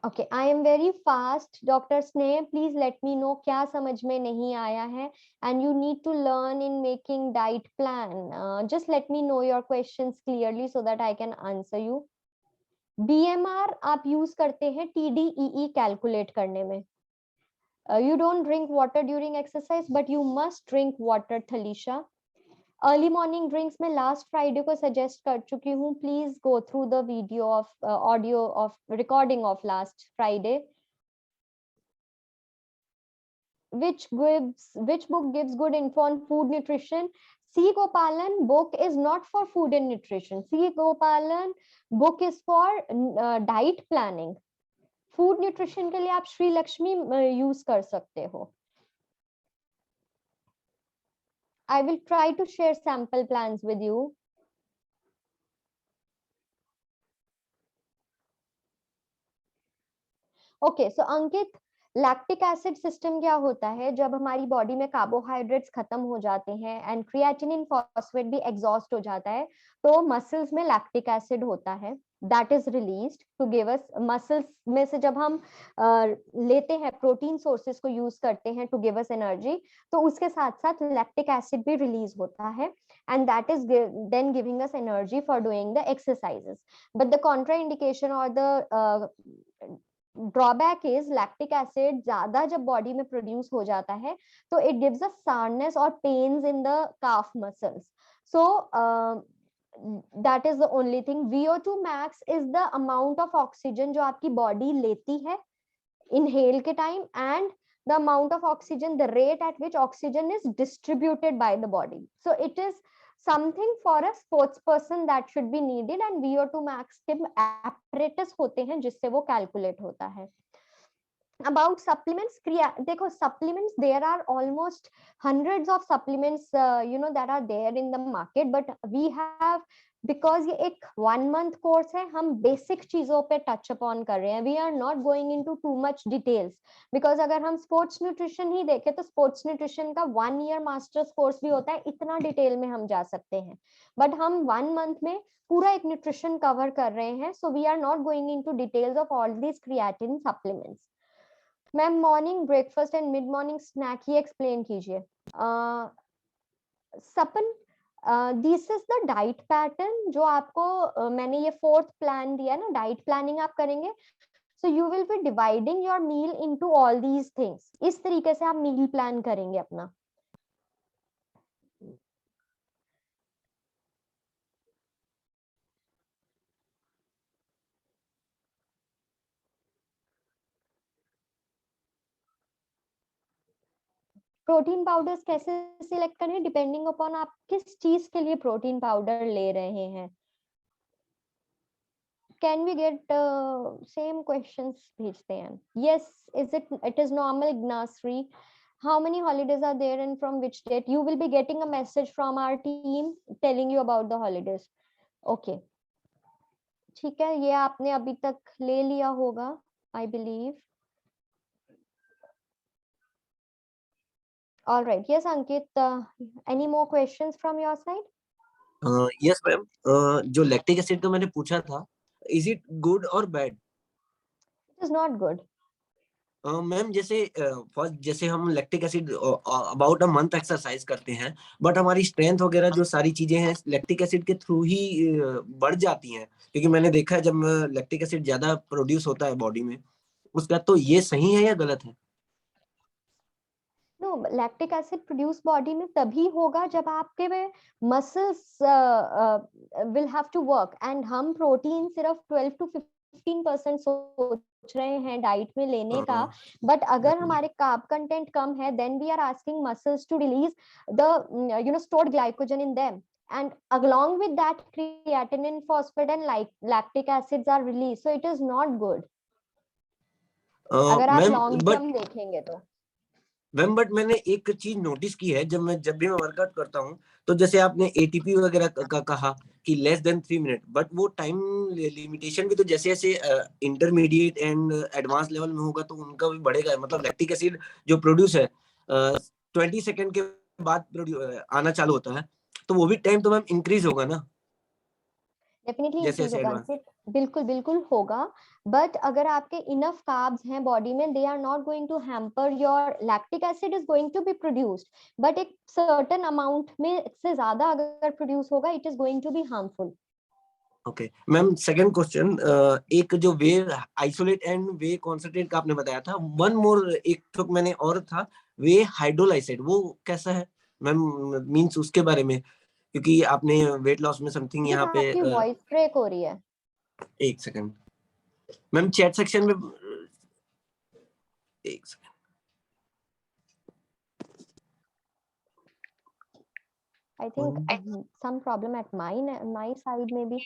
Okay, I am very fast. Doctor Sneh, please let me know क्या समझ में नहीं आया है, and you need to learn in making diet plan. Just let me know your questions clearly so that I can answer you. BMR आप use करते हैं टीडीईई calculate करने में। You don't drink water during exercise, but you must drink water, Thalisha. Early morning drinks में last Friday को suggest कर चुकी हूँ, please go through the video of audio of recording of last Friday. which book gives good info on food nutrition? C Gopalan book is not for food and nutrition. C Gopalan book is for diet planning. Food nutrition के लिए आप Shri Lakshmi use कर सकते हो. I will try to share sample plans with you. Okay, so Ankit, lactic acid system क्या होता है? जब हमारी बॉडी में कार्बोहाइड्रेट्स खत्म हो जाते हैं एंड क्रिएटिनिन फॉस्फेट भी एग्जॉस्ट हो जाता है, तो मसल्स में लैक्टिक एसिड होता है, that is released to give us. Muscles में से जब हम लेते हैं प्रोटीन सोर्सेज को यूज करते हैं टू गिव अस एनर्जी, तो उसके साथ साथ लैक्टिक एसिड भी रिलीज होता है, and that is then giving us energy for doing the exercises. But the contraindication or the drawback is lactic acid ज्यादा जब बॉडी में प्रोड्यूस हो जाता है तो इट गिव्स अ सारनेस और pains in the calf muscles. So that is the only thing. VO2 max is the amount of oxygen जो आपकी बॉडी लेती है इनहेल के time, and the amount of oxygen, the rate at which oxygen is distributed by the body. So it is something for a sports person that should be needed, and VO2 max के apparatus होते हैं जिससे वो calculate होता है. About supplements, देखो supplements, there are almost hundreds of supplements that are there in the market, but we have, because ये एक 1 month कोर्स है, हम बेसिक चीजों पे टच अपॉन कर रहे हैं. We are not going into too much details, because अगर हम स्पोर्ट्स न्यूट्रिशन ही देखें तो स्पोर्ट्स न्यूट्रिशन का 1 year मास्टर्स कोर्स भी होता है, इतना डिटेल में हम जा सकते हैं, बट हम 1 month में पूरा एक न्यूट्रिशन कवर कर रहे हैं. So we are not going into details of all these creatine supplements. Ma'am, morning breakfast and mid morning snack ही एक्सप्लेन कीजिए. Sapan, this is the diet pattern जो आपको मैंने ये 4th प्लान दिया ना, डाइट प्लानिंग आप करेंगे, so you will be dividing your meal into all these things. इस तरीके से आप मील प्लान करेंगे अपना. प्रोटीन पाउडर्स कैसे सिलेक्ट करें? डिपेंडिंग अपॉन आप किस चीज के लिए प्रोटीन पाउडर ले रहे हैं. Can we get same questions भेजते हैं? Yes, it is normal, Ignasri. How many holidays are there and from which date? You will be getting a message from our team telling you about the holidays. Okay. ठीक है, ये आपने अभी तक ले लिया होगा, I believe. All right. Yes, Ankit. Any more questions from your side? Yes, ma'am. जो lactic acid का मैंने पूछा था, is it good or bad? It is not good. Ma'am जैसे फर्स्ट जैसे हम lactic acid about a month exercise करते हैं, बट हमारी स्ट्रेंथ वगैरह जो सारी चीजें हैं लैक्टिक एसिड के थ्रू ही बढ़ जाती हैं, क्योंकि मैंने देखा है जब लैक्टिक एसिड ज्यादा प्रोड्यूस होता है बॉडी में उसका, तो ये सही है या गलत है? No, lactic acid produce body में तभी होगा जब आपके में muscles will have to work, and हम प्रोटीन सिर्फ 12 to 15% सोच रहे हैं डाइट में लेने का, बट अगर हमारे कार्ब कंटेंट कम है, then we are asking muscles to release the stored glycogen in them, and along with that creatinine, phosphate and lactic acids are released, so it is not good. अगर आप long term देखेंगे तो. Ma'am but मैंने एक चीज notice की है, जब भी मैं वर्कआउट करता हूँ, तो जैसे आपने एटीपी वगैरह का कहा कि लेस देन 3 मिनट, बट वो टाइम लिमिटेशन भी तो जैसे जैसे इंटरमीडिएट एंड एडवांस लेवल में होगा तो उनका भी बढ़ेगा. मतलब लैक्टिक एसिड जो प्रोड्यूस है 20 सेकेंड के बाद आना चालू होता है, तो वो भी टाइम तो मैम इंक्रीज होगा ना? डेफिनेटली जैसे इंक्रीज जैसे होगा, एडवांस। बिल्कुल बिल्कुल होगा। बट अगर आपके इनफ कार्ब्स हैं बॉडी में, they are not going to hamper your, lactic acid is going to be produced, but एक सर्टेन अमाउंट में से ज्यादा अगर प्रोड्यूस होगा, it is going to be harmful. Okay ma'am, second question, एक जो whey isolate and whey concentrate का आपने बताया था, वन मोर एक तो मैंने और था, वे हाइड्रोलाइसिड, वो कैसा है मैम, मींस उसके बारे में, क्योंकि आपने वेट लॉस में समथिंग यहाँ पे आपकी वॉइस ब्रेक हो रही है। एक सेकंड मैम, चैट सेक्शन में एक second. I think some problem at my side maybe.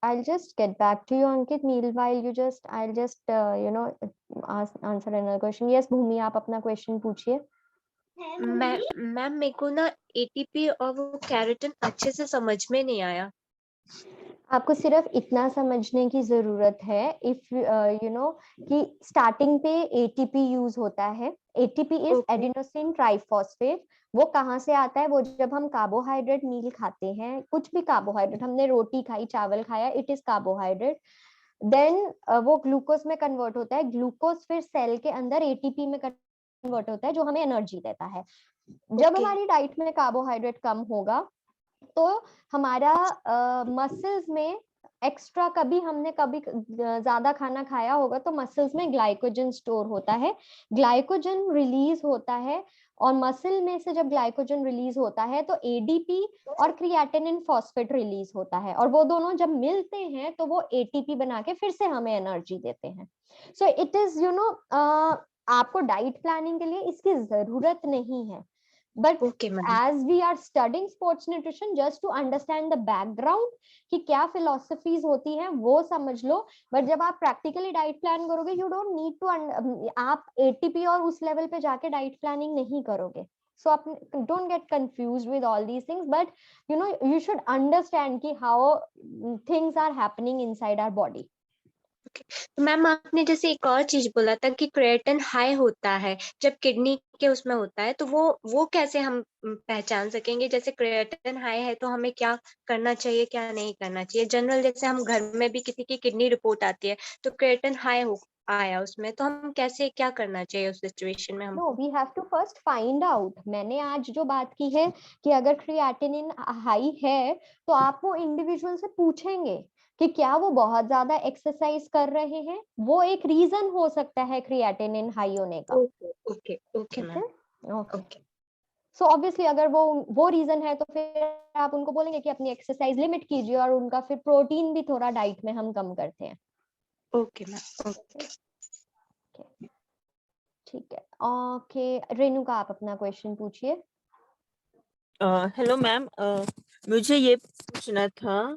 I'll just get back to you, Ankit. Meanwhile, I'll just answer another question. Yes, Bhumi, आप अपना question पूछिए। Ma'am मेरे को ना एटीपी और वो केराटिन अच्छे से समझ में नहीं आया। आपको सिर्फ इतना समझने की जरूरत है, इफ यू नो कि स्टार्टिंग पे एटीपी यूज होता है। ATP is adenosine triphosphate. वो कहाँ से आता है? वो जब हम कार्बोहाइड्रेट मील खाते हैं, कुछ भी कार्बोहाइड्रेट, हमने रोटी खाई, चावल खाया, इट इज कार्बोहाइड्रेट। देन वो ग्लूकोज में कन्वर्ट होता है, ग्लूकोज फिर सेल के अंदर एटीपी में कन्वर्ट होता है, जो हमें एनर्जी देता है। जब हमारी डाइट में कार्बोहाइड्रेट कम होगा, तो हमारा मसल्स में एक्स्ट्रा, कभी ज्यादा खाना खाया होगा तो मसल्स में ग्लाइकोजन स्टोर होता है, ग्लाइकोजन रिलीज होता है, और मसल में से जब ग्लाइकोजन रिलीज होता है तो एडीपी और क्रिएटिनिन फॉस्फेट रिलीज होता है, और वो दोनों जब मिलते हैं तो वो एटीपी बना के फिर से हमें एनर्जी देते हैं। सो इट इज आपको डाइट प्लानिंग के लिए इसकी जरूरत नहीं है, but as we are studying sports nutrition, just to understand the background कि क्या philosophies होती हैं वो समझ लो। but जब आप practically diet plan करोगे, you don't need to आप ATP और उस level पे जाके diet planning नहीं करोगे। so आप don't get confused with all these things, but you should understand कि how things are happening inside our body. Ma'am आपने जैसे एक और चीज बोला था कि क्रिएटिन हाई होता है जब किडनी के उसमें होता है, तो वो कैसे हम पहचान सकेंगे? जैसे क्रिएटिन हाई है तो हमें क्या करना चाहिए, क्या नहीं करना चाहिए? जनरल जैसे हम घर में भी किसी की किडनी रिपोर्ट आती है तो क्रिएटिन हाई आया उसमें, तो हम कैसे, क्या करना चाहिए उस सिचुएशन में? हम no, we have to first find out. मैंने आज जो बात की है कि अगर क्रिएटिनिन हाई है तो आप वो इंडिविजुअल से पूछेंगे कि क्या वो बहुत ज्यादा एक्सरसाइज कर रहे हैं, वो एक रीजन हो सकता है क्रिएटिनिन हाई होने का। Okay okay ma'am, okay. So obviously अगर वो रीजन है तो फिर आप उनको बोलेंगे कि अपनी एक्सरसाइज लिमिट कीजिए, और उनका फिर प्रोटीन भी थोड़ा डाइट में हम कम करते हैं। ओके मैम, ओके ठीक है। ओके रेणुका, आप अपना क्वेश्चन पूछिए। हेलो मैम, मुझे ये पूछना था,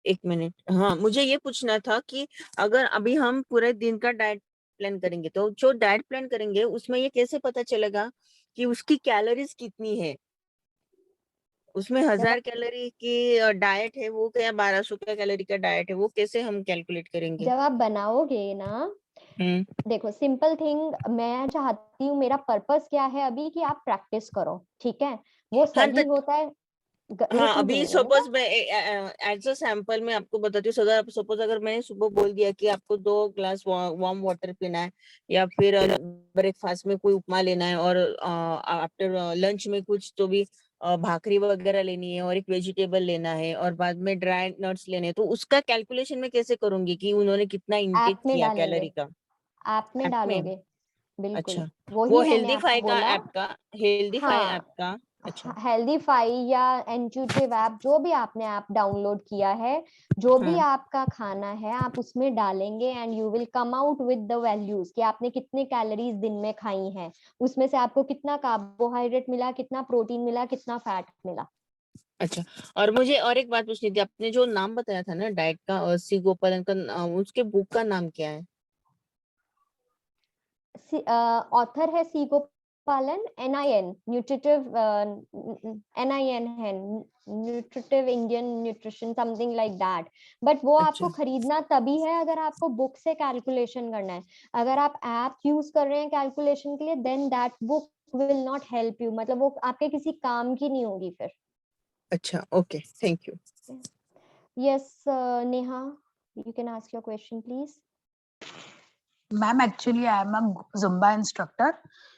एक मिनट, हाँ मुझे ये पूछना था कि अगर अभी हम पूरे दिन का डाइट प्लान करेंगे तो जो डाइट प्लान करेंगे उसमें ये कैसे पता चलेगा कि उसकी कैलोरीज कितनी है? उसमें 1000 कैलोरी की डाइट है वो, क्या 1200 कैलोरी का डाइट है वो, कैसे हम कैलकुलेट करेंगे? जब आप बनाओगे ना, देखो सिंपल थिंग, मैं चाहती हूँ, मेरा पर्पस क्या है अभी कि आप प्रैक्टिस करो, ठीक है? वो सही होता है। हाँ अभी सपोज मैं एज अ सैंपल में आपको बताती हूँ, सपोज अगर मैंने सुबह बोल दिया कि आपको 2 ग्लास वार्म वाटर पीना है, या फिर ब्रेकफास्ट में कोई उपमा लेना है, और आफ्टर लंच में कुछ तो भी भाकरी वगैरह लेनी है, और एक वेजिटेबल लेना है, और बाद में ड्राई नट्स लेने हैं, तो उसका कैलकुलेशन मैं कैसे करूंगी कि उन्होंने कितना इंटेक किया कैलोरी का? ऐप में डालोगे, बिल्कुल। अच्छा, वही वो मैंने हेल्दीफाई आपको का बोला। ऐप का, हेल्दीफाई ऐप का? अच्छा, हेल्दीफाई या इंट्यूटिव ऐप, जो भी आपने ऐप डाउनलोड किया है, जो भी आपका खाना है आप उसमें डालेंगे, and you will come out with the values कि आपने कितने कैलोरीज दिन में खाई हैं, उसमें से आपको कितना कार्बोहाइड्रेट मिला, कितना प्रोटीन मिला, कितना फैट मिला। अच्छा। और मुझे और एक बात पूछनी थी, आपने जो नाम बताया था ना डाइट का, सी गोपालन का, उसके बुक का नाम क्या है? ऑथर है सी पालन, NIN nutritive NIN है nutritive Indian nutrition something like that, but वो आपको खरीदना तभी है अगर आपको बुक से कैलकुलेशन करना है. अगर आप ऐप यूज कर रहे हैं कैलकुलेशन के लिए, then that book will not help you, मतलब वो आपके किसी काम की नहीं होगी फिर. अच्छा, okay, thank you. Yes, Neha, you can ask your question, please. Ma'am, actually, I am a Zumba instructor.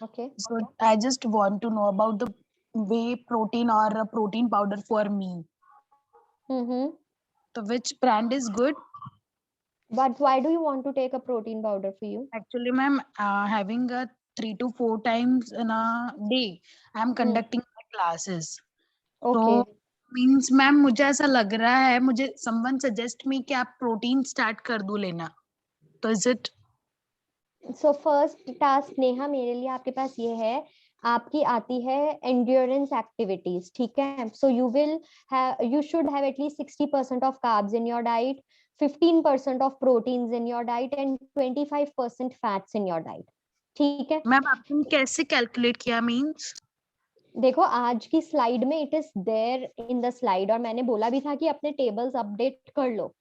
Okay. So I just want to know about the whey protein or a protein powder for me. So which brand is good? But why do you want to take a protein powder for you? Actually, ma'am, having a 3 to 4 times in a day, I am conducting my classes. Okay. So means ma'am, मुझे ऐसा लग रहा है, मुझे someone suggest me कि आप protein start कर दो लेना. तो is it? So first task Neha मेरे लिए आपके पास ये है, आपकी आती है endurance activities, ठीक है? So you should have at least 60% of carbs in your diet, 15% of proteins in your diet and 25% fats in your diet. ठीक है? मैम आपने कैसे कैलकुलेट किया मींस? देखो आज की स्लाइड में it is there in the slide, और मैंने बोला भी था कि अपने टेबल्स अपडेट कर लो.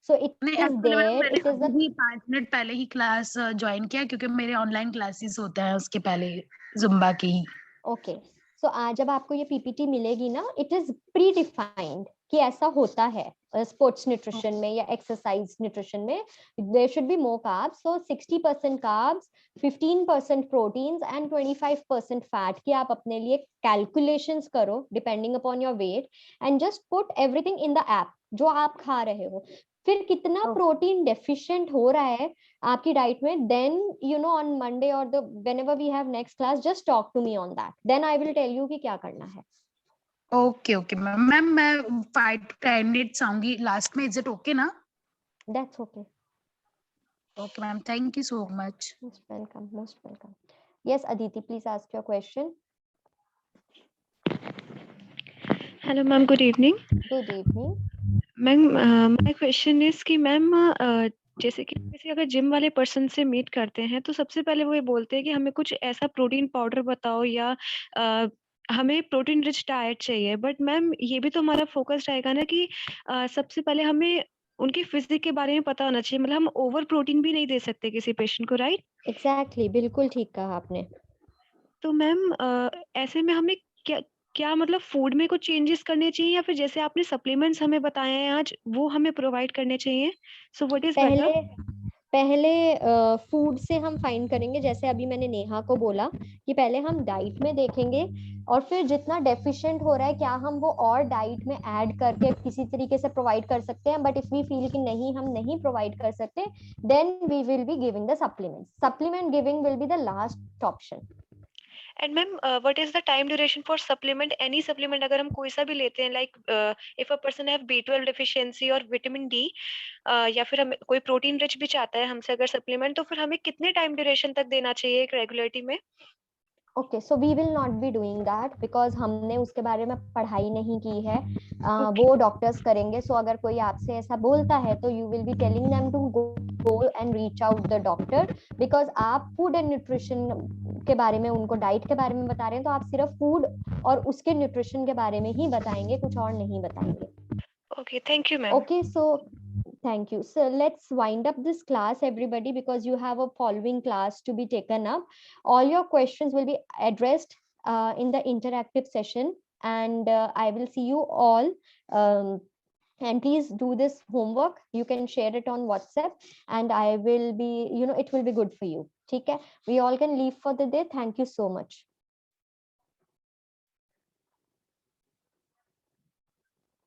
So it is there, it is अभी 5 मिनट पहले ही क्लास ज्वाइन किया क्योंकि मेरे ऑनलाइन क्लासेस होते हैं उसके पहले जुम्बा की ही. ओके. सो आज जब आपको ये पीपीटी मिलेगी ना, इट इज प्री डिफाइंड कि ऐसा होता है स्पोर्ट्स न्यूट्रिशन में या एक्सरसाइज न्यूट्रिशन में. There should be more carbs, so 60% carbs, 15% proteins and 25% fat की आप अपने लिए कैलकुलेशंस करो depending upon your weight and just put everything in the app जो आप खा रहे हो. फिर कितना प्रोटीन डेफिशिएंट हो रहा है आपकी डाइट में, then you know on Monday और the whenever we have next class just talk to me on that, then I will tell you कि क्या करना है. ओके ओके मैम, मैं 5 to 10 मिनट्स आऊंगी लास्ट में. इज इट ओके ना? That's okay. Okay ma'am, thank you so much. Most welcome, most welcome. Yes Aditi, please ask your question. Hello ma'am, good evening. Good evening. Ma'am, my question is कि ma'am जैसे अगर gym वाले person से meet करते हैं तो सबसे पहले वो ये बोलते हैं कि हमें कुछ ऐसा प्रोटीन पाउडर बताओ या हमें प्रोटीन रिच डाइट चाहिए. बट मैम ये भी तो हमारा फोकस रहेगा ना कि सबसे पहले हमें उनकी फिजिक के बारे में पता होना चाहिए. मतलब हम ओवर प्रोटीन भी नहीं दे सकते किसी पेशेंट को, राइट? एग्जैक्टली, बिल्कुल ठीक कहा आपने. तो मैम ऐसे में हमें क्या मतलब फूड में कुछ चेंजेस करने चाहिए या फिर जैसे आपने सप्लीमेंट्स हमें बताए हैं आज वो हमें प्रोवाइड करने चाहिए? सो व्हाट इज पहले फूड से हम फाइंड करेंगे. जैसे अभी मैंने नेहा को बोला कि पहले हम डाइट में देखेंगे और फिर जितना डेफिशिएंट हो रहा है क्या हम वो और डाइट में ऐड करके किसी तरीके से प्रोवाइड कर सकते हैं. बट इफ वी फील कि नहीं हम नहीं प्रोवाइड कर सकते, then we will be giving the supplement. Supplement giving will be the last option. And ma'am what is the time duration for supplement? Any supplement अगर हम कोई सा भी लेते हैं, like if a person have B12 deficiency और vitamin D या फिर हमें कोई प्रोटीन रिच भी चाहता है हमसे अगर सप्लीमेंट, तो फिर हमें कितने टाइम ड्यूरेशन तक देना चाहिए एक रेगुलरिटी में? Okay, so we will not be doing that because हमने उसके बारे में पढ़ाई नहीं की है. वो डॉक्टर्स करेंगे. सो अगर कोई आपसे ऐसा बोलता है तो you will be telling them to go and reach out the doctor, because आप फूड एंड न्यूट्रिशन के बारे में उनको डाइट के बारे में बता रहे हैं, तो आप सिर्फ फूड और उसके न्यूट्रिशन के बारे में ही बताएंगे, कुछ और नहीं बताएंगे. Okay, thank you ma'am. Okay, so thank you. So let's wind up this class, everybody, because you have a following class to be taken up. All your questions will be addressed in the interactive session, and I will see you all. And please do this homework. You can share it on WhatsApp, and I will be, it will be good for you. Okay? We all can leave for the day. Thank you so much.